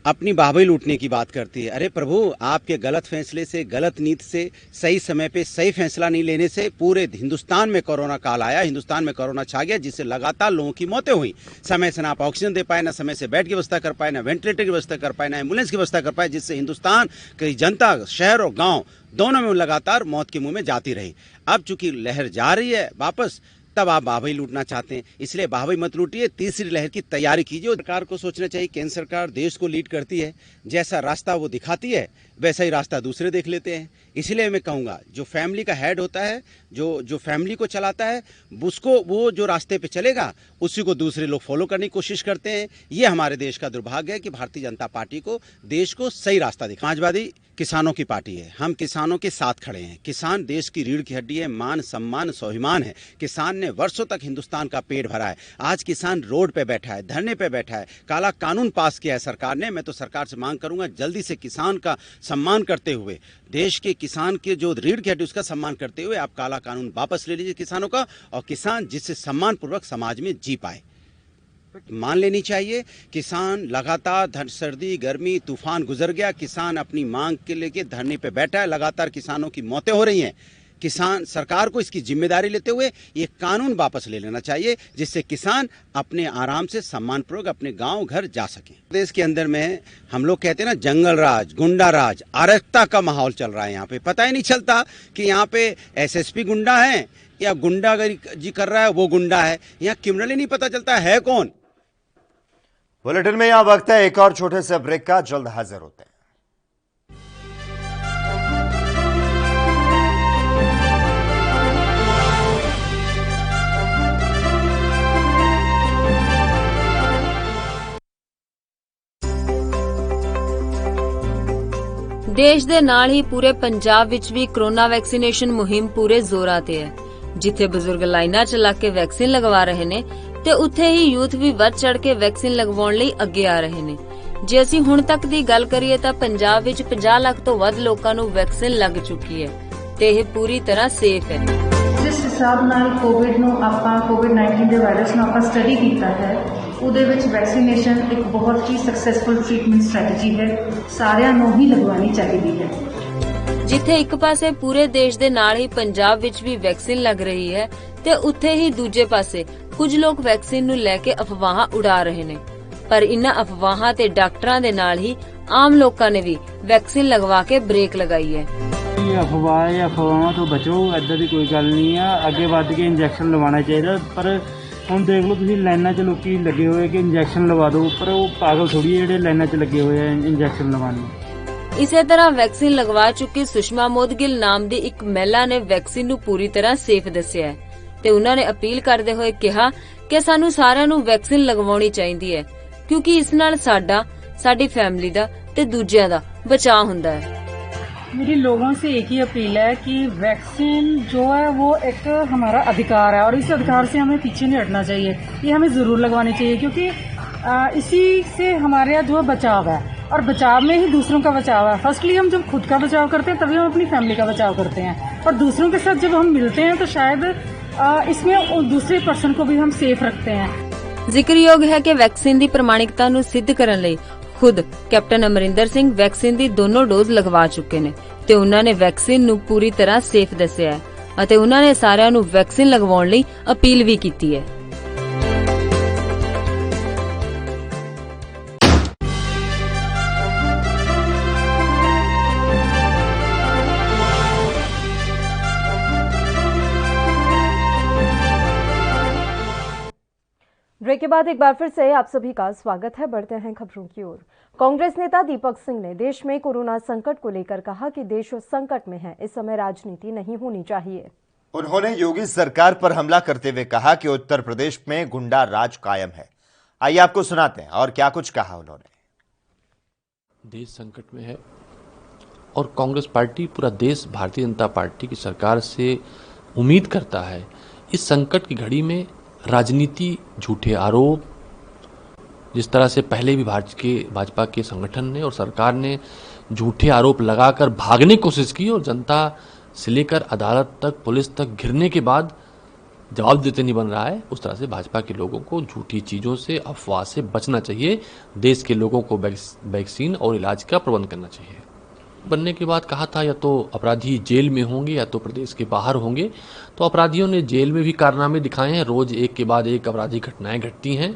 अपनी बाबई लूटने की बात करती है। अरे प्रभु, आपके गलत फैसले से, गलत नीति से, सही समय पे सही फैसला नहीं लेने से पूरे हिंदुस्तान में कोरोना काल आया, हिंदुस्तान में कोरोना छा गया, जिससे लगातार लोगों की मौतें हुई। समय से ना आप ऑक्सीजन दे पाए, ना समय से बेड की व्यवस्था कर पाए, ना वेंटिलेटर की व्यवस्था कर पाए, ना एम्बुलेंस की व्यवस्था कर पाए, जिससे हिंदुस्तान की जनता, शहर और गाँव दोनों में लगातार मौत के मुंह में जाती रही। अब चूंकि लहर जा रही है वापस, तब आप बाबई लूटना चाहते हैं, इसलिए बाबई मत लूटिए, तीसरी लहर की तैयारी कीजिए। सरकार को सोचना चाहिए, केंद्र सरकार देश को लीड करती है, जैसा रास्ता वो दिखाती है वैसा ही रास्ता दूसरे देख लेते हैं। इसलिए मैं कहूँगा, जो फैमिली का हेड होता है, जो फैमिली को चलाता है, उसको वो जो रास्ते पे चलेगा उसी को दूसरे लोग फॉलो करने की कोशिश करते हैं। ये हमारे देश का दुर्भाग्य है कि भारतीय जनता पार्टी को देश को सही रास्ता दिखा। समाजवादी किसानों की पार्टी है, हम किसानों के साथ खड़े हैं। किसान देश की रीढ़ की हड्डी है, मान सम्मान स्वाभिमान है। किसान ने वर्षों तक हिंदुस्तान का पेट भरा है। आज किसान रोड पे बैठा है, धरने पे बैठा है, काला कानून पास किया है सरकार ने। मैं तो सरकार से मांग करूंगा, जल्दी से किसान का सम्मान करते हुए, देश के किसान के जो रीढ़ की हड्डी उसका सम्मान करते हुए आप काला कानून वापस ले लीजिए किसानों का, और किसान जिससे सम्मान पूर्वक समाज में जी पाए। मान लेनी चाहिए, किसान लगातार सर्दी गर्मी तूफान गुजर गया, किसान अपनी मांग के लेके धरने पे बैठा है, लगातार किसानों की मौतें हो रही हैं। किसान सरकार को इसकी जिम्मेदारी लेते हुए ये कानून वापस ले लेना चाहिए, जिससे किसान अपने आराम से सम्मानपूर्वक अपने गांव घर जा सकें। देश के अंदर में हम लोग कहते हैं ना, जंगल राज, गुंडा राज, अराजकता का माहौल चल रहा है। यहाँ पे पता ही नहीं चलता कि यहाँ पे एसएसपी गुंडा है या गुंडागर्दी कर रहा है वो गुंडा है। यहाँ क्रिमिनल ही नहीं पता चलता है कौन। बुलेटिन में यहां वक्त है एक और छोटे से ब्रेक का, जल्द हाजिर होते हैं। देश ਦੇ ਨਾਲ ਹੀ ਪੂਰੇ ਪੰਜਾਬ ਵਿੱਚ ਵੀ ਕੋਰੋਨਾ ਵੈਕਸੀਨੇਸ਼ਨ ਮੁਹਿੰਮ ਪੂਰੇ ਜ਼ੋਰਾਂ ਤੇ ਹੈ। ਜਿੱਥੇ ਬਜ਼ੁਰਗ ਲਾਈਨਾਂ 'ਚ ਲੱਗ ਕੇ ਵੈਕਸੀਨ ਲਗਵਾ ਰਹੇ ਨੇ ਤੇ ਉੱਥੇ ਹੀ ਯੂਥ ਵੀ ਵੱਧ ਚੜ ਕੇ ਵੈਕਸੀਨ ਲਗਵਾਉਣ ਲਈ ਅੱਗੇ ਆ ਰਹੇ ਨੇ। ਜੇ ਅਸੀਂ ਹੁਣ ਤੱਕ ਦੀ ਗੱਲ ਕਰੀਏ ਤਾਂ ਪੰਜਾਬ ਵਿੱਚ 50 ਲੱਖ ਤੋਂ ਵੱਧ ਲੋਕਾਂ ਨੂੰ ਵੈਕਸੀਨ ਲੱਗ ਚੁੱਕੀ ਹੈ ਤੇ ਇਹ ਪੂਰੀ ਤਰ੍ਹਾਂ ਸੇਫ ਹੈ। ਜਿਸ ਹਿਸਾਬ ਨਾਲ ਕੋਵਿਡ ਨੂੰ ਆਪਾਂ ਕੋਵਿਡ-19 ਦੇ ਵਾਇਰਸ ਨੂੰ ਆਪਾਂ ਸਟੱਡੀ ਕੀਤਾ ਹੈ, ਉਹਦੇ ਵਿੱਚ ਵੈਕਸੀਨੇਸ਼ਨ ਇੱਕ ਬਹੁਤ ਹੀ ਸਕਸੈਸਫੁਲ ਟ੍ਰੀਟਮੈਂਟ ਸਟ੍ਰੈਟਜੀ ਹੈ। ਸਾਰਿਆਂ ਨੂੰ ਹੀ ਲਗਵਾਉਣੀ ਚਾਹੀਦੀ ਹੈ। ਜਿੱਥੇ ਇੱਕ ਪਾਸੇ ਪੂਰੇ ਦੇਸ਼ ਦੇ ਨਾਲ ਹੀ ਪੰਜਾਬ ਵਿੱਚ ਵੀ ਵੈਕਸੀਨ ਲੱਗ ਰਹੀ ਹੈ ਤੇ ਉੱਥੇ ਹੀ ਦੂਜੇ ਪਾਸੇ ਕੁਝ ਲੋਕ ਵੈਕਸੀਨ ਨੂੰ ਲੈ ਕੇ ਅਫਵਾਹਾਂ ਉਡਾ ਰਹੇ ਨੇ। ਪਰ ਇਨ੍ਹਾਂ ਅਫਵਾਹਾਂ ਤੇ ਡਾਕਟਰਾਂ ਦੇ ਨਾਲ ਹੀ ਆਮ ਲੋਕਾਂ ਨੇ ਵੀ ਵੈਕਸੀਨ ਲਗਵਾ ਕੇ ਬ੍ਰੇਕ ਲਗਾਈ ਹੈ। ਅਫਵਾਹਾਂ ਤੋਂ ਬਚੋ, ਏਦਾਂ ਦੀ ਕੋਈ ਗੱਲ ਨਹੀਂ ਆ। ਅੱਗੇ ਵੱਧ ਕੇ ਇੰਜੈਕਸ਼ਨ ਲਵਾਉਣਾ ਚਾਹੀਦਾ। ਪਰ ਹੁਣ ਦੇਖ ਲਓ ਤੁਸੀਂ, ਲਾਈਨਾਂ 'ਚ ਲੋਕੀ ਲੱਗੇ ਹੋਏ ਕਿ ਇੰਜੈਕਸ਼ਨ ਲਵਾ ਦਿਓ, ਪਰ ਉਹ ਪਾਗਲ ਥੋੜੀ ਜਿਹੜੇ ਲਾਈਨਾਂ 'ਚ ਲੱਗੇ ਹੋਏ ਆ ਇੰਜੈਕਸ਼ਨ ਲਵਾਉਣ ਨੂੰ। ਇਸੇ ਤਰ੍ਹਾਂ ਵੈਕਸੀਨ ਲਗਵਾ ਚੁੱਕੀ ਸੁਸ਼ਮਾ ਮੋਦਗਿਲ ਨਾਮ ਦੀ ਇੱਕ ਮਹਿਲਾ ਨੇ ਵੈਕਸੀਨ ਨੂੰ ਪੂਰੀ ਤਰ੍ਹਾਂ ਸੇਫ ਦੱਸਿਆ ਹੈ ਤੇ ਉਹਨਾਂ ਨੇ ਅਪੀਲ ਕਰਦੇ ਹੋਏ ਕਿਹਾ ਕਿ ਸਾਨੂੰ ਸਾਰਿਆਂ ਨੂੰ ਵੈਕਸੀਨ ਲਗਵਾਉਣੀ ਚਾਹੀਦੀ ਹੈ, ਕਿਉਂਕਿ ਇਸ ਨਾਲ ਸਾਡਾ, ਸਾਡੀ ਫੈमिली ਦਾ ਤੇ ਦੂਜਿਆਂ ਦਾ ਬਚਾਅ ਹੁੰਦਾ ਹੈ। मेरी लोगों से एक ही अपील है कि वैक्सीन जो है वो एक हमारा अधिकार है और इस अधिकार से हमें पीछे नहीं हटना चाहिए। ये हमें जरूर लगवानी चाहिए, क्योंकि इसी से हमारे यहाँ जो है बचाव है और बचाव में ही दूसरों का बचाव है। फर्स्टली हम जब खुद का बचाव करते हैं तभी हम अपनी फैमिली का बचाव करते हैं, और दूसरों के साथ जब हम मिलते हैं तो शायद इसमें दूसरे पर्सन को भी हम सेफ रखते हैं। ਜ਼ਿਕਰਯੋਗ ਹੈ ਕਿ ਵੈਕਸੀਨ ਦੀ ਪ੍ਰਮਾਣਿਕਤਾ ਨੂੰ ਸਿੱਧ ਕਰਨ ਲਈ ਖੁਦ ਕੈਪਟਨ ਅਮਰਿੰਦਰ ਸਿੰਘ ਵੈਕਸੀਨ ਦੀ ਦੋਨੋਂ ਡੋਜ਼ ਲਗਵਾ ਚੁੱਕੇ ਨੇ ਤੇ ਉਹਨਾਂ ਨੇ ਵੈਕਸੀਨ ਨੂੰ ਪੂਰੀ ਤਰ੍ਹਾਂ ਸੇਫ ਦੱਸਿਆ ਹੈ ਅਤੇ ਉਹਨਾਂ ਨੇ ਸਾਰਿਆਂ ਨੂੰ ਵੈਕਸੀਨ ਲਗਵਾਉਣ ਲਈ ਅਪੀਲ ਵੀ ਕੀਤੀ ਹੈ। ब्रेक के बाद एक बार फिर से आप सभी का स्वागत है। बढ़ते हैं खबरों की ओर। कांग्रेस नेता दीपक सिंह ने देश में कोरोना संकट को लेकर कहा कि देश संकट में है, इस समय राजनीति नहीं होनी चाहिए। उन्होंने योगी सरकार पर हमला करते हुए कहा कि उत्तर प्रदेश में गुंडा राज कायम है। आइए आपको सुनाते हैं और क्या कुछ कहा उन्होंने। देश संकट में है, और कांग्रेस पार्टी, पूरा देश भारतीय जनता पार्टी की सरकार से उम्मीद करता है इस संकट की घड़ी में राजनीति, झूठे आरोप, जिस तरह से पहले भी भाजपा के संगठन ने और सरकार ने झूठे आरोप लगाकर भागने की कोशिश की और जनता से लेकर अदालत तक, पुलिस तक घिरने के बाद जवाब देते नहीं बन रहा है, उस तरह से भाजपा के लोगों को झूठी चीज़ों से, अफवाह से बचना चाहिए। देश के लोगों को वैक्सीन और इलाज का प्रबंध करना चाहिए। बनने के बाद कहा था या तो अपराधी जेल में होंगे या तो प्रदेश के बाहर होंगे, तो अपराधियों ने जेल में भी कारनामे दिखाए हैं। रोज एक के बाद एक अपराधी घटनाएं घटती हैं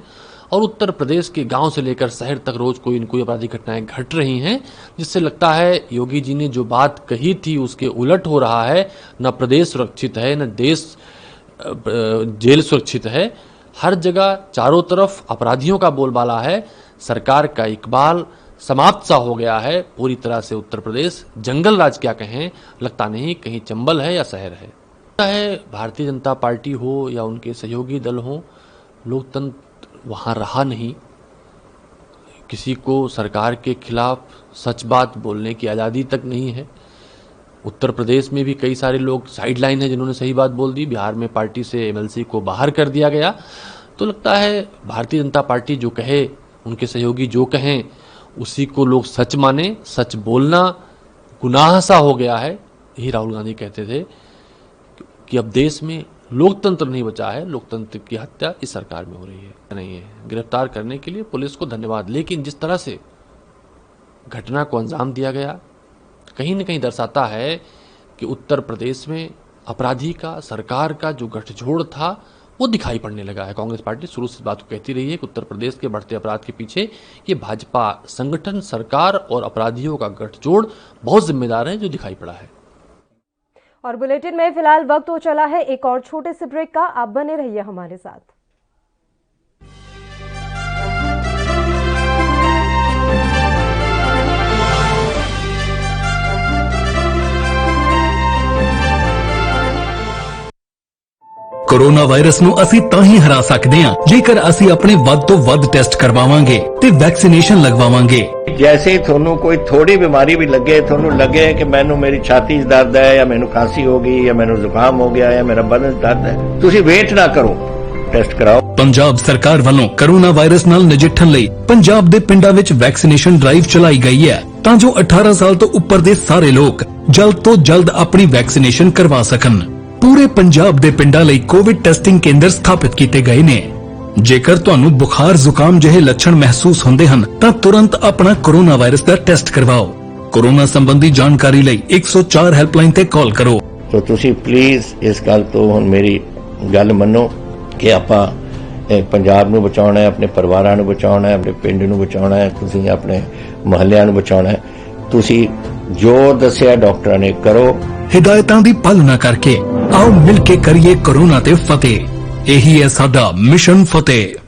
और उत्तर प्रदेश के गांव से लेकर शहर तक रोज कोई न कोई अपराधी घटनाएं घट रही हैं, जिससे लगता है योगी जी ने जो बात कही थी उसके उलट हो रहा है। न प्रदेश सुरक्षित है, न देश जेल सुरक्षित है। हर जगह चारों तरफ अपराधियों का बोलबाला है। सरकार का इकबाल समाप्त सा हो गया है पूरी तरह से। उत्तर प्रदेश जंगल राज क्या कहें, लगता नहीं कहीं चंबल है या शहर है। भारतीय जनता पार्टी हो या उनके सहयोगी दल हो, लोकतंत्र वहां रहा नहीं। किसी को सरकार के खिलाफ सच बात बोलने की आज़ादी तक नहीं है। उत्तर प्रदेश में भी कई सारे लोग साइडलाइन हैं जिन्होंने सही बात बोल दी। बिहार में पार्टी से एमएलसी को बाहर कर दिया गया। तो लगता है भारतीय जनता पार्टी जो कहे, उनके सहयोगी जो कहें, उसी को लोग सच माने। सच बोलना गुनाह सा हो गया है। यही राहुल गांधी कहते थे कि अब देश में लोकतंत्र नहीं बचा है, लोकतंत्र की हत्या इस सरकार में हो रही है। नहीं है गिरफ्तार करने के लिए पुलिस को धन्यवाद, लेकिन जिस तरह से घटना को अंजाम दिया गया कहीं न कहीं दर्शाता है कि उत्तर प्रदेश में अपराधी का, सरकार का जो गठजोड़ था वो दिखाई पड़ने लगा है। कांग्रेस पार्टी शुरू से इस बात को कहती रही है कि उत्तर प्रदेश के बढ़ते अपराध के पीछे ये भाजपा संगठन, सरकार और अपराधियों का गठजोड़ बहुत जिम्मेदार है, जो दिखाई पड़ा है। और बुलेटिन में फिलहाल वक्त हो चला है एक और छोटे से ब्रेक का। आप बने रहिए हमारे साथ। कोरोना वायरस ਨੂੰ ਅਸੀਂ ਤਾਂ ਹੀ ਹਰਾ ਸਕਦੇ ਹਾਂ ਜੇਕਰ ਅਸੀਂ ਆਪਣੇ ਵੱਧ ਤੋਂ ਵੱਧ ਟੈਸਟ ਕਰਵਾਵਾਂਗੇ ਤੇ ਵੈਕਸੀਨੇਸ਼ਨ ਲਗਵਾਵਾਂਗੇ। जैसे ही थोनू कोई थोड़ी बीमारी भी लगे, थोनू लगे कि मैनू मेरी छाती च दर्द है या मैनू खांसी हो गई या मैनू जुकाम हो गया या मेरा बदन च दर्द है, तुसी वेट ना करो, टेस्ट कराओ। ਪੰਜਾਬ ਸਰਕਾਰ ਵੱਲੋਂ ਕੋਰੋਨਾ ਵਾਇਰਸ ਨਾਲ ਨਜਿੱਠਣ ਲਈ ਪੰਜਾਬ ਦੇ ਪਿੰਡਾਂ ਵਿੱਚ ਵੈਕਸੀਨੇਸ਼ਨ ਡਰਾਈਵ ਚਲਾਈ ਗਈ ਹੈ ਤਾਂ ਜੋ 18 ਸਾਲ ਤੋਂ ਉੱਪਰ ਦੇ ਸਾਰੇ ਲੋਕ ਜਲਦ ਤੋਂ ਜਲਦ ਆਪਣੀ ਵੈਕਸੀਨੇਸ਼ਨ ਕਰਵਾ ਸਕਣ। पूरे पंजाब ਦੇ ਪਿੰਡਾਂ ਲਈ ਕੋਵਿਡ ਟੈਸਟਿੰਗ ਕੇਂਦਰ ਸਥਾਪਿਤ ਕੀਤੇ ਗਏ ਨੇ। ਜੇਕਰ ਤੁਹਾਨੂੰ ਬੁਖਾਰ ਜ਼ੁਕਾਮ ਜਿਹੇ ਲੱਛਣ ਮਹਿਸੂਸ ਹੁੰਦੇ ਹਨ ਤਾਂ ਤੁਰੰਤ ਆਪਣਾ ਕੋਰੋਨਾ ਵਾਇਰਸ ਦਾ ਟੈਸਟ ਕਰਵਾਓ। ਕੋਰੋਨਾ ਸੰਬੰਧੀ ਜਾਣਕਾਰੀ ਲਈ 104 ਹੈਲਪਲਾਈਨ ਤੇ ਕਾਲ ਕਰੋ। तो तुसी प्लीज इस गल तो हुण मेरी गल मनो कि आपां पंजाब नूं बचाउणा है, अपने परिवारां नूं बचाउणा है, अपने पिंड नूं बचाउणा है, तुसी अपने मुहल्लियां नूं बचाउणा है। तुसी जो दस्सिया डॉक्टरां ने करो। हिदायतां दी पालना करके आओ मिल के करिए कोरोना ते फतेह। यही है साडा मिशन फतेह।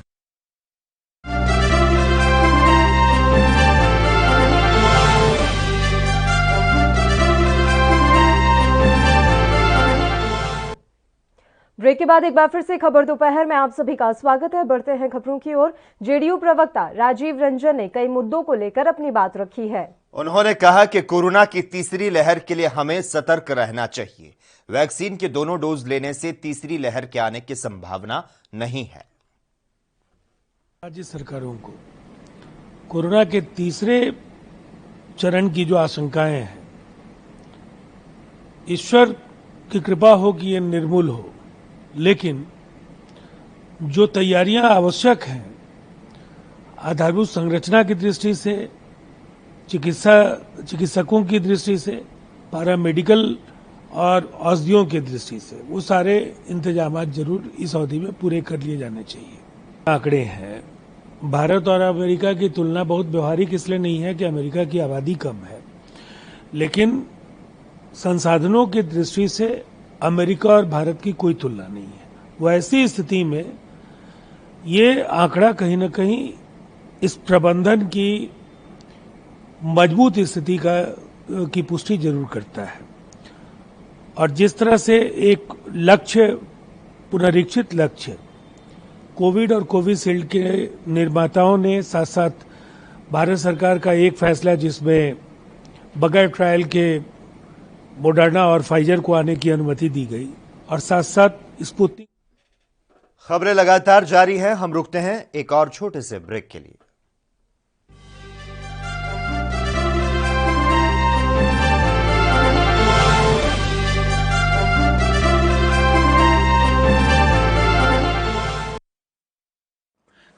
ब्रेक के बाद एक बार फिर से खबर दोपहर में आप सभी का स्वागत है। बढ़ते हैं खबरों की ओर। जेडीयू प्रवक्ता राजीव रंजन ने कई मुद्दों को लेकर अपनी बात रखी है। उन्होंने कहा कि कोरोना की तीसरी लहर के लिए हमें सतर्क रहना चाहिए। वैक्सीन के दोनों डोज लेने से तीसरी लहर के आने की संभावना नहीं है। राज्य सरकारों को कोरोना के तीसरे चरण की जो आशंकाएं हैं, ईश्वर की कृपा हो कि ये निर्मूल हो, लेकिन जो तैयारियां आवश्यक हैं आधारभूत संरचना की दृष्टि से, चिकित्सकों की दृष्टि से, पैरामेडिकल और औषधियों की दृष्टि से, वो सारे इंतजाम जरूर इस अवधि में पूरे कर लिए जाने चाहिए। आंकड़े हैं, भारत और अमेरिका की तुलना बहुत व्यवहारिक इसलिए नहीं है कि अमेरिका की आबादी कम है, लेकिन संसाधनों की दृष्टि से अमेरिका और भारत की कोई तुलना नहीं है। वैसी स्थिति में ये आंकड़ा कहीं न कहीं इस प्रबंधन की मजबूत स्थिति की पुष्टि जरूर करता है। और जिस तरह से एक लक्ष्य, पुनरीक्षित लक्ष्य, कोविड और कोविशील्ड के निर्माताओं ने साथ साथ भारत सरकार का एक फैसला जिसमें बगैर ट्रायल के मोडर्ना और फाइजर को आने की अनुमति दी गई और साथ साथ स्पुतनिक। खबरें लगातार जारी हैं, हम रुकते हैं एक और छोटे से ब्रेक के लिए।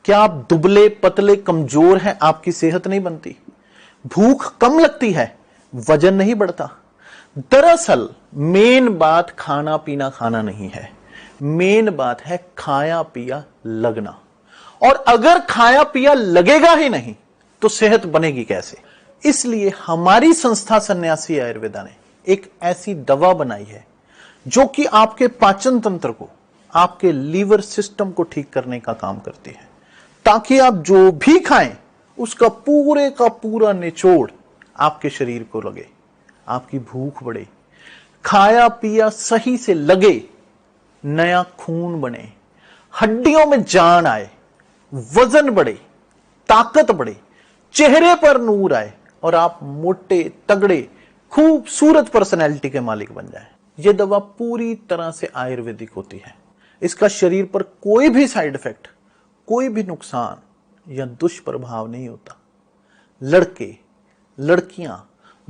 क्या आप दुबले पतले कमजोर हैं, आपकी सेहत नहीं बनती, भूख कम लगती है, वजन नहीं बढ़ता? दरअसल मेन बात खाना पीना खाना नहीं है, मेन बात है खाया पिया लगना। और अगर खाया पिया लगेगा ही नहीं तो सेहत बनेगी कैसे? इसलिए हमारी संस्था सन्यासी आयुर्वेदा ने एक ऐसी दवा बनाई है जो कि आपके पाचन तंत्र को, आपके लीवर सिस्टम को ठीक करने का काम करती है, ताकि आप जो भी खाएं उसका पूरे का पूरा निचोड़ आपके शरीर को लगे, आपकी भूख बढ़े, खाया पिया सही से लगे, नया खून बने, हड्डियों में जान आए, वजन बढ़े, ताकत बढ़े, चेहरे पर नूर आए और आप मोटे तगड़े खूबसूरत पर्सनैलिटी के मालिक बन जाएं। यह दवा पूरी तरह से आयुर्वेदिक होती है। इसका शरीर पर कोई भी साइड इफेक्ट, कोई भी नुकसान या दुष्प्रभाव नहीं होता। लड़के लड़कियां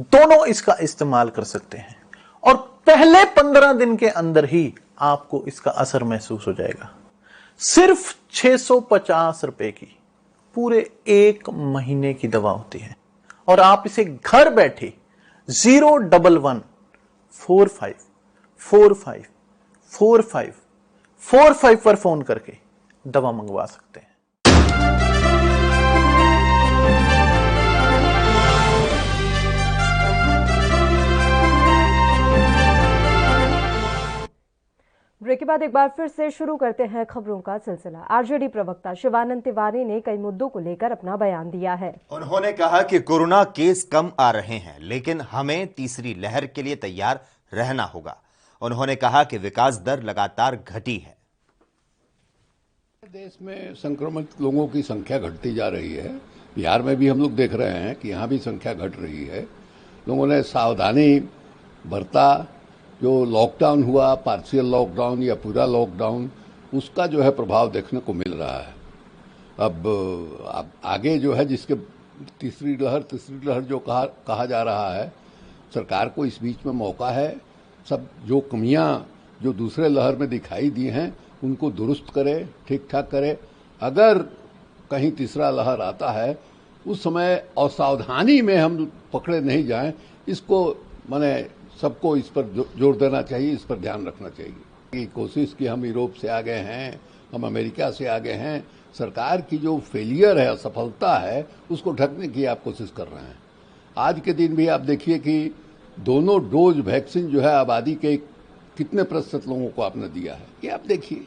दोनों इसका इस्तेमाल कर सकते हैं और पहले 15 दिन के अंदर ही आपको इसका असर महसूस हो जाएगा। सिर्फ 650 रुपए की पूरे 1 महीने की दवा होती है और आप इसे घर बैठे 01145454545 पर फोन करके दवा मंगवा सकते हैं। ब्रेक के बाद एक बार फिर से शुरू करते हैं खबरों का सिलसिला। आरजेडी प्रवक्ता शिवानंद तिवारी ने कई मुद्दों को लेकर अपना बयान दिया है। उन्होंने कहा कि कोरोना केस कम आ रहे हैं, लेकिन हमें तीसरी लहर के लिए तैयार रहना होगा। उन्होंने कहा कि विकास दर लगातार घटी है। देश में संक्रमित लोगों की संख्या घटती जा रही है। बिहार में भी हम लोग देख रहे हैं कि यहाँ भी संख्या घट रही है। लोगों ने सावधानी बरता। जो लॉकडाउन हुआ, पार्शियल लॉकडाउन या पूरा लॉकडाउन, उसका जो है प्रभाव देखने को मिल रहा है। अब आगे जो है जिसके तीसरी लहर जो कहा जा रहा है, सरकार को इस बीच में मौका है। सब जो कमियां जो दूसरे लहर में दिखाई दी हैं उनको दुरुस्त करे, ठीक ठाक करे। अगर कहीं तीसरा लहर आता है उस समय असावधानी में हम पकड़े नहीं जाएं, इसको माने सबको इस पर जोर देना चाहिए, इस पर ध्यान रखना चाहिए। कोशिश की हम यूरोप से आगे हैं, हम अमेरिका से आगे हैं। सरकार की जो फेलियर है, असफलता है, उसको ढकने की आप कोशिश कर रहे हैं। आज के दिन भी आप देखिए कि दोनों डोज वैक्सीन जो है आबादी के कितने प्रतिशत लोगों को आपने दिया है, ये आप देखिए।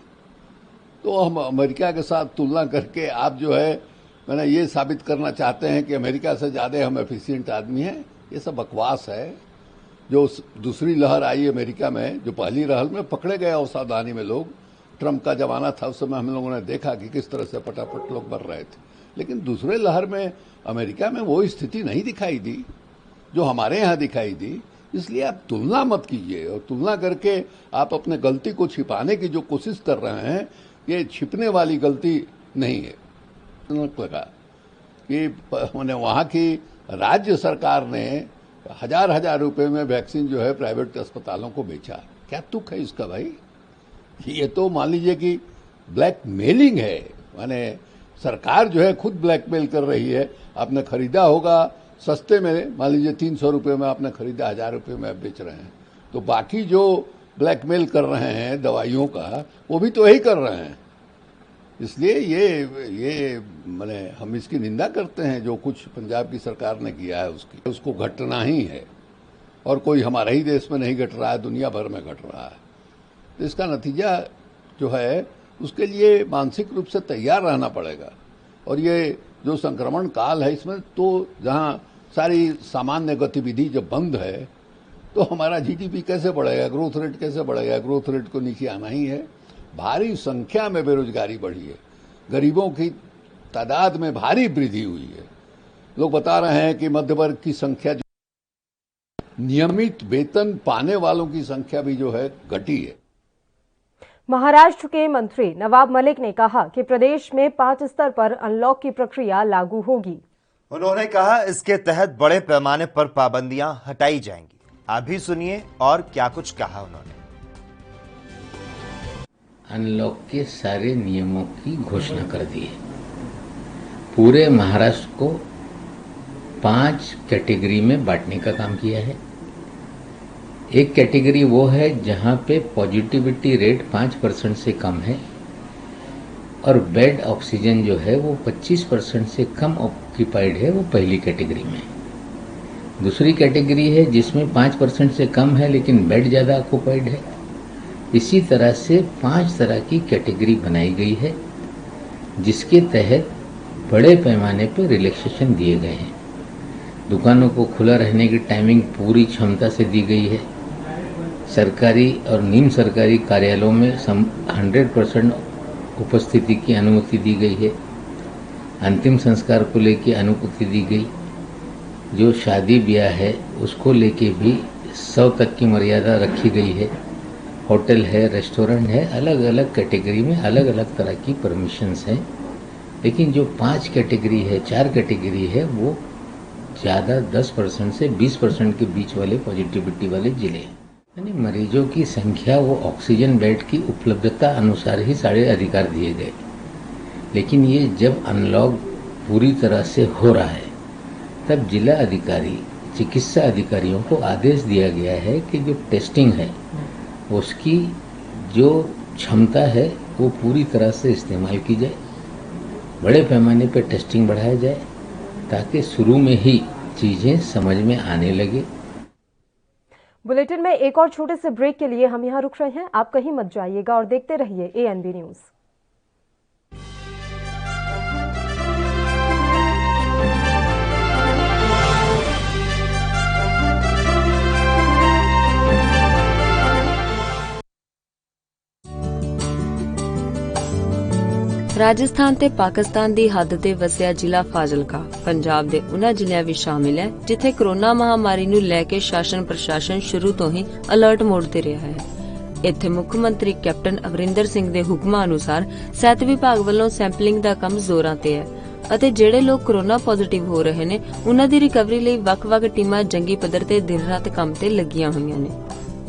तो हम अमेरिका के साथ तुलना करके आप जो है मैंने ये साबित करना चाहते हैं कि अमेरिका से ज्यादा हम एफिशिएंट आदमी हैं, ये सब बकवास है। जो दूसरी लहर आई अमेरिका में, जो पहली लहर में पकड़े गए असावधानी में लोग, ट्रंप का जमाना था, उस समय हम लोगों ने देखा कि किस तरह से पटापट लोग मर रहे थे। लेकिन दूसरे लहर में अमेरिका में वो स्थिति नहीं दिखाई दी जो हमारे यहाँ दिखाई दी। इसलिए आप तुलना मत कीजिए, और तुलना करके आप अपने गलती को छिपाने की जो कोशिश कर रहे हैं, ये छिपने वाली गलती नहीं है। लगा कि वहाँ की राज्य सरकार ने हजार रुपए में वैक्सीन जो है प्राइवेट अस्पतालों को बेचा। क्या तुक है इसका भाई? ये तो मान लीजिए कि ब्लैकमेलिंग है। माने सरकार जो है खुद ब्लैकमेल कर रही है। आपने खरीदा होगा सस्ते में, मान लीजिए 300 रुपये में आपने खरीदा, 1000 रुपये में आप बेच रहे हैं। तो बाकी जो ब्लैकमेल कर रहे हैं दवाइयों का, वो भी तो यही कर रहे हैं। इसलिए ये माने हम इसकी निंदा करते हैं। जो कुछ पंजाब की सरकार ने किया है उसको घटना ही है, और कोई हमारे ही देश में नहीं घट रहा है, दुनिया भर में घट रहा है। तो इसका नतीजा जो है उसके लिए मानसिक रूप से तैयार रहना पड़ेगा। और ये जो संक्रमण काल है, इसमें तो जहां सारी सामान्य गतिविधि जब बंद है तो हमारा जीडीपी कैसे बढ़ेगा, ग्रोथ रेट कैसे बढ़ेगा? ग्रोथ रेट को नीचे आना ही है। भारी संख्या में बेरोजगारी बढ़ी है, गरीबों की तादाद में भारी वृद्धि हुई है। लोग बता रहे हैं कि मध्य वर्ग की संख्या नियमित वेतन पाने वालों की संख्या भी जो है घटी है। महाराष्ट्र के मंत्री नवाब मलिक ने कहा कि प्रदेश में 5 स्तर पर अनलॉक की प्रक्रिया लागू होगी। उन्होंने कहा इसके तहत बड़े पैमाने पर पाबंदियां हटाई जाएंगी। आप भी सुनिए और क्या कुछ कहा उन्होंने। अनलॉक के सारे नियमों की घोषणा कर दी है। पूरे महाराष्ट्र को 5 कैटेगरी में बांटने का काम किया है। एक कैटेगरी वो है जहां पे पॉजिटिविटी रेट 5% से कम है और बेड ऑक्सीजन जो है वो 25% से कम ऑक्यूपाइड है, वो पहली कैटेगरी में। दूसरी कैटेगरी है जिसमें 5% से कम है लेकिन बेड ज़्यादा ऑक्यूपाइड है। इसी तरह से 5 तरह की कैटेगरी बनाई गई है जिसके तहत बड़े पैमाने पर रिलैक्सेशन दिए गए हैं। दुकानों को खुला रहने की टाइमिंग पूरी क्षमता से दी गई है। सरकारी और निम्न सरकारी कार्यालयों में 100% उपस्थिति की अनुमति दी गई है। अंतिम संस्कार को लेकर अनुमति दी गई। जो शादी ब्याह है उसको लेके भी 100 तक की मर्यादा रखी गई है। होटल है, रेस्टोरेंट है, अलग अलग कैटेगरी में अलग अलग तरह की परमिशंस हैं। लेकिन जो 5 कैटेगरी है, 4 कैटेगरी है, वो ज़्यादा 10% से 20% के बीच वाले पॉजिटिविटी वाले जिले हैं। यानी मरीजों की संख्या वो ऑक्सीजन बेड की उपलब्धता अनुसार ही सारे अधिकार दिए गए। लेकिन ये जब अनलॉक पूरी तरह से हो रहा है तब जिला अधिकारी, चिकित्सा अधिकारियों को आदेश दिया गया है कि जो टेस्टिंग है उसकी जो क्षमता है वो पूरी तरह से इस्तेमाल की जाए। बड़े पैमाने पर टेस्टिंग बढ़ाया जाए ताकि शुरू में ही चीजें समझ में आने लगे। बुलेटिन में एक और छोटे से ब्रेक के लिए हम यहां रुक रहे हैं। आप कहीं मत जाइएगा और देखते रहिए ANB न्यूज। राजस्थान ते पाकिस्तान दी हद ते वसिया जिला फाजिलका पंजाब दे उन्हां जिलिਆਂ ਵਿੱਚ ਸ਼ਾਮਿਲ ਹੈ ਜਿੱਥੇ ਕੋਰੋਨਾ ਮਹਾਮਾਰੀ ਨੂੰ ਲੈ ਕੇ ਸ਼ਾਸਨ ਪ੍ਰਸ਼ਾਸਨ ਸ਼ੁਰੂ ਤੋਂ ਹੀ ਅਲਰਟ ਮੋਡ ਤੇ ਰਿਹਾ ਹੈ। ਇੱਥੇ ਮੁੱਖ ਮੰਤਰੀ ਕੈਪਟਨ ਅਮਰਿੰਦਰ ਸਿੰਘ ਦੇ ਹੁਕਮਾਂ ਅਨੁਸਾਰ ਸਿਹਤ ਵਿਭਾਗ ਵੱਲੋਂ ਸੈਂਪਲਿੰਗ ਦਾ ਕੰਮ ਜ਼ੋਰਾਂ ਤੇ ਹੈ ਅਤੇ ਜਿਹੜੇ ਲੋਕ ਕੋਰੋਨਾ ਪੋਜ਼ਿਟਿਵ ਹੋ ਰਹੇ ਨੇ ਉਹਨਾਂ ਦੀ ਰਿਕਵਰੀ ਲਈ ਵੱਖ-ਵੱਖ ਟੀਮਾਂ ਜੰਗੀ ਪੱਧਰ ਤੇ ਦਿਨ ਰਾਤ ਕੰਮ ਤੇ ਲੱਗੀਆਂ ਹੋਈਆਂ ਨੇ।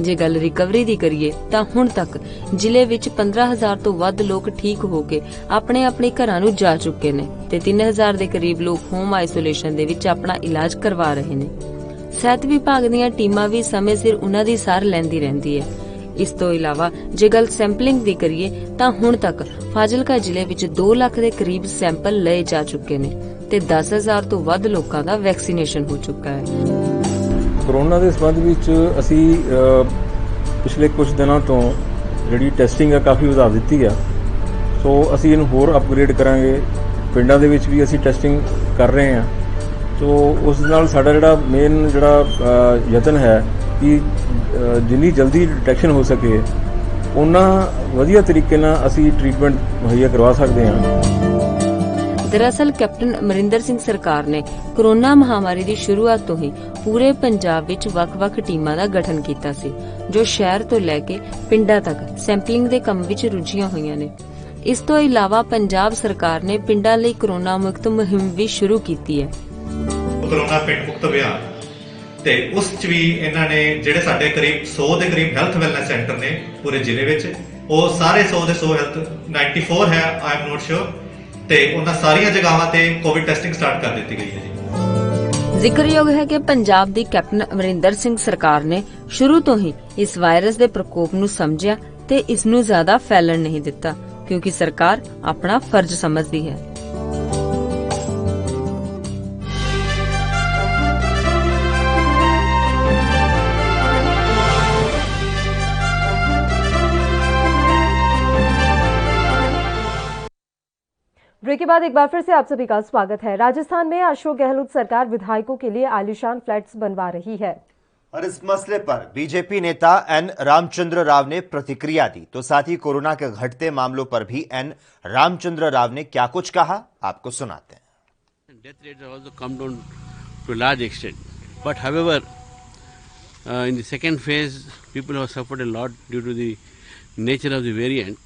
ਜੇ ਗੱਲ ਰਿਕਵਰੀ ਦੀ ਕਰੀਏ ਤਾਂ ਹੁਣ ਤੱਕ ਜ਼ਿਲ੍ਹੇ ਵਿੱਚ 15,000 ਤੋਂ ਵੱਧ ਲੋਕ ਠੀਕ ਹੋ ਕੇ ਆਪਣੇ ਘਰਾਂ ਨੂੰ ਜਾ ਚੁੱਕੇ ਨੇ ਤੇ 3,000 ਦੇ ਕਰੀਬ ਲੋਕ ਹੋਮ ਆਈਸੋਲੇਸ਼ਨ ਦੇ ਵਿੱਚ ਆਪਣਾ ਇਲਾਜ ਕਰਵਾ ਰਹੇ ਨੇ। ਸਿਹਤ ਵਿਭਾਗ ਦੀਆਂ ਟੀਮਾਂ ਵੀ ਸਮੇਂ ਸਿਰ ਉਹਨਾਂ ਦੀ ਸਾਰ ਲੈਂਦੀ ਰਹਿੰਦੀ ਹੈ। ਇਸ ਤੋਂ ਇਲਾਵਾ ਜੇ ਗੱਲ ਸੈਂਪਲਿੰਗ ਦੀ ਕਰੀਏ ਤਾਂ ਹੁਣ ਤੱਕ ਫਾਜ਼ਿਲਕਾ ਜ਼ਿਲ੍ਹੇ ਵਿੱਚ 2 ਲੱਖ ਦੇ ਕਰੀਬ ਸੈਂਪਲ ਲਏ ਜਾ ਚੁੱਕੇ ਨੇ ਤੇ 10,000 ਤੋਂ ਵੱਧ ਲੋਕਾਂ ਦਾ ਵੈਕਸੀਨੇਸ਼ਨ ਹੋ ਚੁੱਕਾ ਹੈ। ਕੋਰੋਨਾ ਦੇ ਸੰਬੰਧ ਵਿੱਚ ਅਸੀਂ ਪਿਛਲੇ ਕੁਝ ਦਿਨਾਂ ਤੋਂ ਜਿਹੜੀ ਟੈਸਟਿੰਗ ਆ ਕਾਫੀ ਵਧਾ ਦਿੱਤੀ ਆ। ਸੋ ਅਸੀਂ ਇਹਨੂੰ ਹੋਰ ਅਪਗ੍ਰੇਡ ਕਰਾਂਗੇ। ਪਿੰਡਾਂ ਦੇ ਵਿੱਚ ਵੀ ਅਸੀਂ ਟੈਸਟਿੰਗ ਕਰ ਰਹੇ ਹਾਂ। ਸੋ ਉਸ ਨਾਲ ਸਾਡਾ ਜਿਹੜਾ ਮੇਨ ਯਤਨ ਹੈ ਕਿ ਜਿੰਨੀ ਜਲਦੀ ਡਿਟੈਕਸ਼ਨ ਹੋ ਸਕੇ ਉਨਾ ਵਧੀਆ ਤਰੀਕੇ ਨਾਲ ਅਸੀਂ ਟ੍ਰੀਟਮੈਂਟ ਮੁਹੱਈਆ ਕਰਵਾ ਸਕਦੇ ਹਾਂ। दरअसल कैप्टन अमरिंदर सिंह सरकार ने कोरोना महामारी की शुरुआत तो ही पूरे पंजाब विच वख-वख टीमां दा गठन कीता सी जो शहर तो लैके पिंडां तक सैंपलिंग दे काम विच रुझीआं होईआं ने। इस तो इलावा पंजाब सरकार ने पिंडां लई कोरोना मुक्त मुहिम भी शुरू कीती है। कोरोना पिंड मुक्त अभियान ते उस च भी इन्हां ने जिहड़े साडे करीब 100 दे करीब हैल्थ वैलनेस सेंटर ने पूरे जिले विच ਉਹ ਸਾਰੇ 100 ਦੇ 100 ਹੈਲਥ 94 ਹੈ ਆਈ ਐਮ ਨੋਟ ਸ਼ੋਰ ਤੇ ਉਹਨਾਂ ਸਾਰੀਆਂ ਜਗ੍ਹਾਵਾਂ ਤੇ ਕੋਵਿਡ ਟੈਸਟਿੰਗ ਸਟਾਰਟ ਕਰ ਦਿੱਤੀ ਗਈ ਹੈ ਜੀ। ਜ਼ਿਕਰਯੋਗ ਹੈ ਕਿ ਪੰਜਾਬ ਦੀ ਕੈਪਟਨ ਅਮਰਿੰਦਰ ਸਿੰਘ ਸਰਕਾਰ ਨੇ ਸ਼ੁਰੂ ਤੋਂ ਹੀ ਇਸ ਵਾਇਰਸ ਦੇ ਪ੍ਰਕੋਪ ਨੂੰ ਸਮਝਿਆ ਤੇ ਇਸ ਨੂੰ ਜ਼ਿਆਦਾ ਫੈਲਣ ਨਹੀਂ ਦਿੱਤਾ ਕਿਉਂਕਿ ਸਰਕਾਰ ਆਪਣਾ ਫਰਜ਼ ਸਮਝਦੀ ਹੈ। ब्रेक के बाद एक बार फिर से आप सभी का स्वागत है। राजस्थान में अशोक गहलोत सरकार विधायकों के लिए आलीशान फ्लैट्स बनवा रही है और इस मसले पर बीजेपी नेता एन रामचंद्र राव ने प्रतिक्रिया दी। तो साथ ही कोरोना के घटते मामलों पर भी एन रामचंद्र राव ने क्या कुछ कहा, आपको सुनाते हैं। Death rates have also come down to a large extent, but however in the second phase, people have suffered a lot due to the nature of the variant.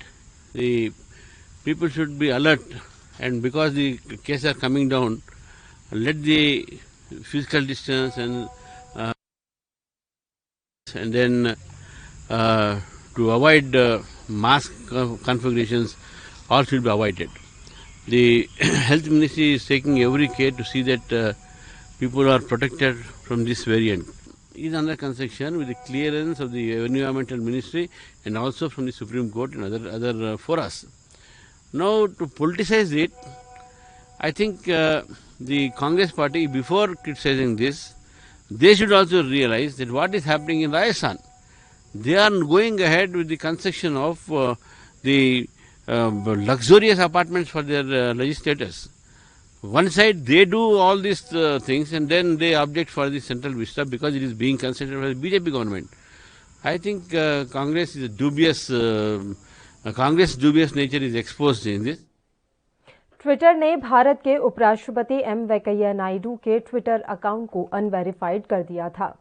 The people should be alert, and because the cases are coming down, let the physical distance and then to avoid mask configurations, all should be avoided. The health ministry is taking every care to see that people are protected from this variant. It is under construction with the clearance of the environmental ministry and also from the Supreme Court and other forums. Now, to politicize it, I think the Congress party, before criticizing this, they should also realize that what is happening in Rajasthan. They are going ahead with the construction of the luxurious apartments for their legislators. One side they do all these things and then they object for the central vista because it is being considered by the BJP government. I think Congress is dubious nature is exposed in this. Twitter ने भारत के उपराष्ट्रपति M Venkaiah Naidu के Twitter account को unverified कर दिया था।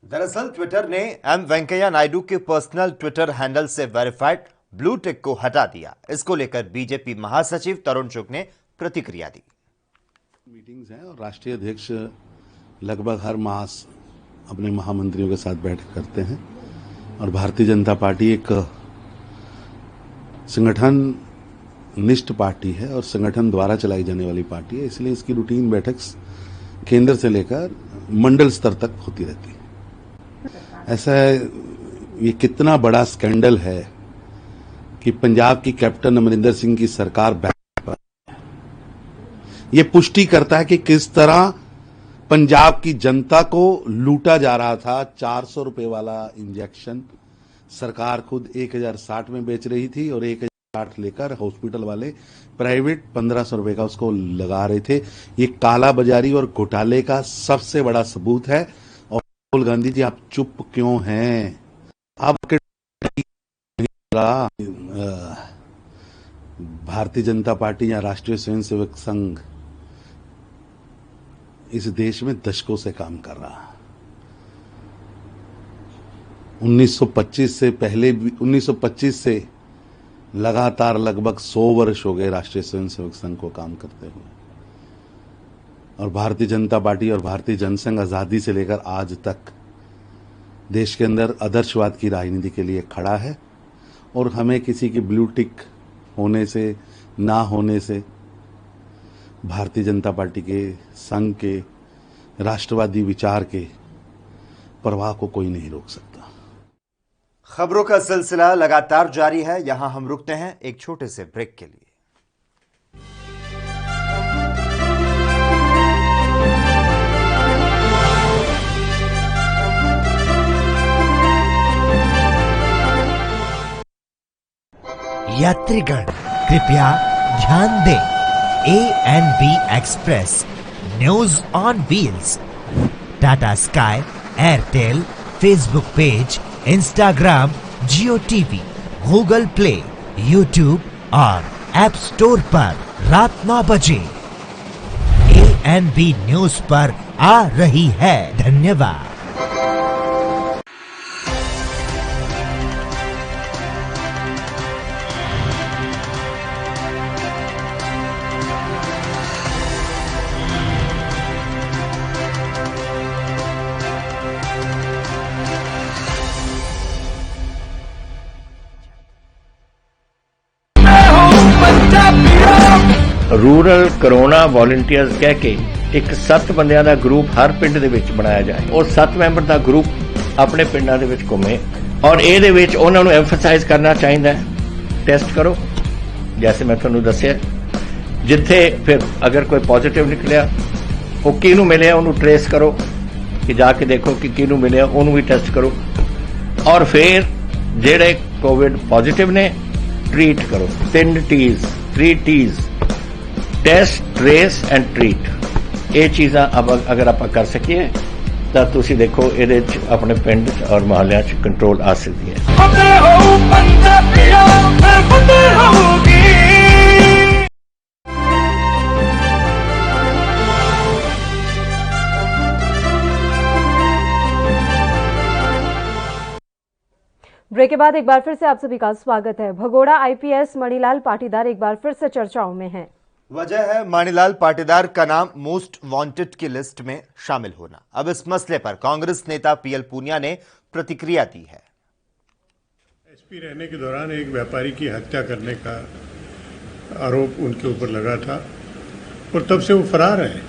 दरअसल Twitter ने एम वेंकैया नायडू के पर्सनल ट्विटर हैंडल से वेरिफाइड ब्लू टिक को हटा दिया। इसको लेकर बीजेपी महासचिव तरुण चुग ने प्रतिक्रिया दी। मीटिंग्स हैं और राष्ट्रीय अध्यक्ष लगभग हर मास अपने महामंत्रियों के साथ बैठक करते हैं और भारतीय जनता पार्टी एक संगठन निष्ठ पार्टी है और संगठन द्वारा चलाई जाने वाली पार्टी है, इसलिए इसकी रूटीन बैठक केंद्र से लेकर मंडल स्तर तक होती रहती है। ऐसा है, ये कितना बड़ा स्कैंडल है कि पंजाब की कैप्टन अमरिंदर सिंह की सरकार बैक पर है। ये पुष्टि करता है कि किस तरह पंजाब की जनता को लूटा जा रहा था। 400 रुपए वाला इंजेक्शन सरकार खुद 1060 में बेच रही थी और 1060 लेकर हॉस्पिटल वाले प्राइवेट 1500 रुपए का उसको लगा रहे थे। ये काला बाजारी और घोटाले का सबसे बड़ा सबूत है। और राहुल गांधी जी, आप चुप क्यों हैं? आपके भारतीय जनता पार्टी या राष्ट्रीय स्वयंसेवक संघ इस देश में दशकों से काम कर रहा है। 1925 से लगातार लगभग 100 वर्ष हो गए राष्ट्रीय स्वयंसेवक संघ को काम करते हुए, और भारतीय जनता पार्टी और भारतीय जनसंघ आजादी से लेकर आज तक देश के अंदर आदर्शवाद की राजनीति के लिए खड़ा है। और हमें किसी की ब्लू टिक होने से ना होने से भारतीय जनता पार्टी के संघ के राष्ट्रवादी विचार के प्रवाह को कोई नहीं रोक सकता। खबरों का सिलसिला लगातार जारी है। यहां हम रुकते हैं एक छोटे से ब्रेक के लिए। यात्रीगण कृपया ध्यान दें, A&B express news on wheels Tata sky, Airtel, Facebook page, Instagram, Jio TV, Google play, YouTube और ऐप स्टोर पर रात 9 बजे A&B न्यूज पर आ रही है। धन्यवाद। रूरल कोरोना वॉलंटियर्स कह के एक 7 ਬੰਦਿਆਂ ਦਾ ਗਰੁੱਪ ਹਰ ਪਿੰਡ ਦੇ ਵਿੱਚ ਬਣਾਇਆ ਜਾਏ। ਉਹ 7 ਮੈਂਬਰ ਦਾ ਗਰੁੱਪ ਆਪਣੇ ਪਿੰਡਾਂ ਦੇ ਵਿੱਚ ਘੁੰਮੇ ਔਰ ਇਹਦੇ ਵਿੱਚ ਉਹਨਾਂ ਨੂੰ ਐਮਫਸਾਈਜ਼ ਕਰਨਾ ਚਾਹੀਦਾ ਹੈ, ਟੈਸਟ ਕਰੋ ਜੈਸੇ ਮੈਂ ਤੁਹਾਨੂੰ ਦੱਸਿਆ। ਜਿੱਥੇ ਫਿਰ ਅਗਰ ਕੋਈ ਪੋਜ਼ਿਟਿਵ ਨਿਕਲਿਆ ਉਹ ਕਿਹਨੂੰ ਮਿਲਿਆ ਉਹਨੂੰ ਟ੍ਰੇਸ ਕਰੋ ਕਿ ਜਾ ਕੇ ਦੇਖੋ ਕਿ ਕਿਹਨੂੰ ਮਿਲਿਆ, ਉਹਨੂੰ ਵੀ ਟੈਸਟ ਕਰੋ ਔਰ ਫਿਰ ਜਿਹੜੇ ਕੋਵਿਡ ਪੋਜ਼ਿਟਿਵ ਨੇ ट्रीट करो। 3 T's test, trace and treat. ये चीज़ां अब अगर आप कर सकिए तो तुसी देखो ये अपने पिंड और मोहल्ले कंट्रोल आ सकती है। ब्रेक के बाद एक बार फिर से आप सभी का स्वागत है। भगोड़ा आईपीएस मणिलाल पाटीदार एक बार फिर से चर्चाओं में हैं। वजह है मणिलाल पाटीदार का नाम मोस्ट वांटेड की लिस्ट में शामिल होना। अब इस मसले पर कांग्रेस नेता पीएल पूनिया ने प्रतिक्रिया दी है। एसपी रहने के दौरान एक व्यापारी की हत्या करने का आरोप उनके ऊपर लगा था और तब से वो फरार है।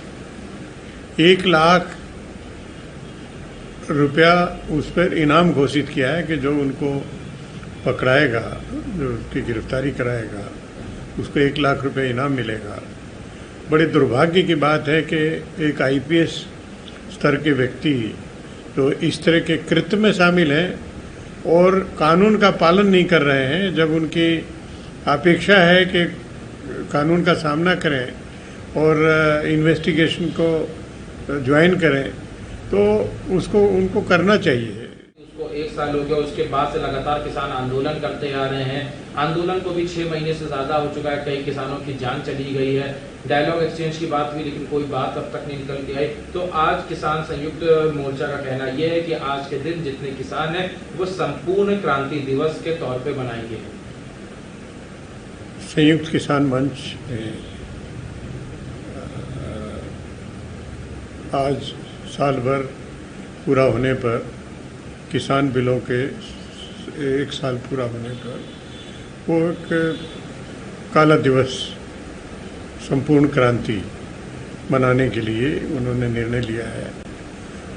1 लाख रुपया उस पर इनाम घोषित किया है कि जो उनको पकड़ाएगा, जो उसकी गिरफ्तारी कराएगा, उसको 1 लाख रुपए इनाम मिलेगा। बड़े दुर्भाग्य की बात है कि एक आईपीएस स्तर के व्यक्ति जो इस तरह के कृत्य में शामिल हैं और कानून का पालन नहीं कर रहे हैं, जब उनकी अपेक्षा है कि कानून का सामना करें और इन्वेस्टिगेशन को ज्वाइन करें, तो उसको उनको करना चाहिए। उसको 1 साल हो गया, उसके बाद से लगातार किसान आंदोलन करते आ रहे हैं। आंदोलन को भी 6 महीने से ज्यादा हो चुका है। कई किसानों की जान चली गई है। डायलॉग एक्सचेंज की बात हुई लेकिन कोई बात अब तक नहीं निकल के आई। तो आज किसान संयुक्त मोर्चा का कहना यह है कि आज के दिन जितने किसान हैं वो संपूर्ण क्रांति दिवस के तौर पे मनाएंगे। संयुक्त किसान मंच आज साल भर पूरा होने पर, किसान बिलों के 1 साल पूरा होने पर, वो एक काला दिवस, संपूर्ण क्रांति मनाने के लिए उन्होंने निर्णय लिया है।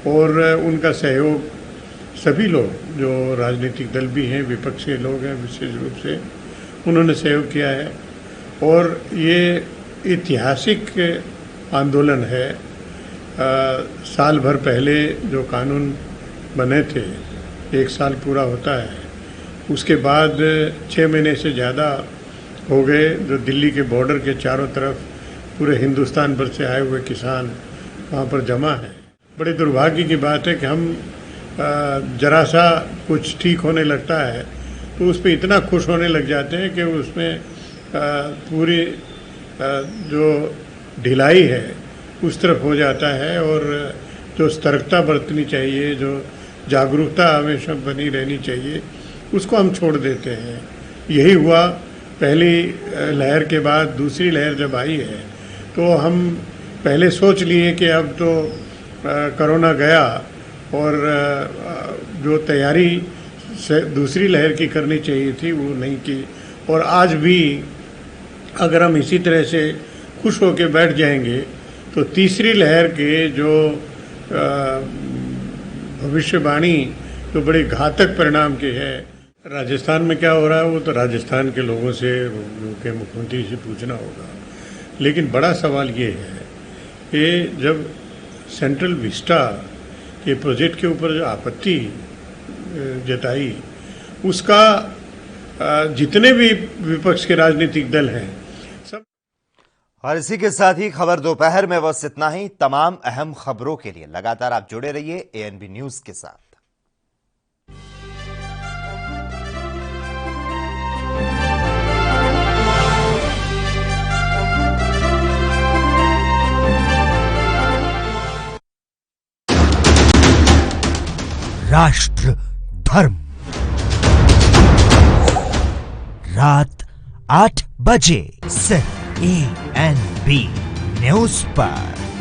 और उनका सहयोग सभी लोग, जो राजनीतिक दल भी हैं, विपक्षी लोग हैं, विशेष रूप से उन्होंने सहयोग किया है। और ये ऐतिहासिक आंदोलन है। साल भर पहले जो कानून बने थे, 1 साल पूरा होता है, उसके बाद 6 महीने से ज़्यादा हो गए, जो दिल्ली के बॉर्डर के चारों तरफ पूरे हिंदुस्तान भर से आए हुए किसान वहाँ पर जमा हैं। बड़े दुर्भाग्य की बात है कि हम जरा सा कुछ ठीक होने लगता है तो उस पर इतना खुश होने लग जाते हैं कि उसमें पूरी जो ढिलाई है उस तरफ हो जाता है। और जो सतर्कता बरतनी चाहिए, जो जागरूकता हमेशा बनी रहनी चाहिए, उसको हम छोड़ देते हैं। यही हुआ पहली लहर के बाद। दूसरी लहर जब आई है तो हम पहले सोच लिए कि अब तो कोरोना गया, और जो तैयारी से दूसरी लहर की करनी चाहिए थी वो नहीं की। और आज भी अगर हम इसी तरह से खुश होकर बैठ जाएंगे तो तीसरी लहर के जो भविष्यवाणी जो बड़े घातक परिणाम की है। राजस्थान में क्या हो रहा है वो तो राजस्थान के लोगों से, उनके मुख्यमंत्री से पूछना होगा। लेकिन बड़ा सवाल ये है कि जब सेंट्रल विस्टा के प्रोजेक्ट के ऊपर जो आपत्ति जताई, उसका जितने भी विपक्ष के राजनीतिक दल हैं सब। और इसी के साथ ही खबर दोपहर में बस इतना ही। तमाम अहम खबरों के लिए लगातार आप जुड़े रहिए एएनबी न्यूज के साथ। राष्ट्र धर्म रात 8 बजे सिर्फ एएनबी न्यूज पर।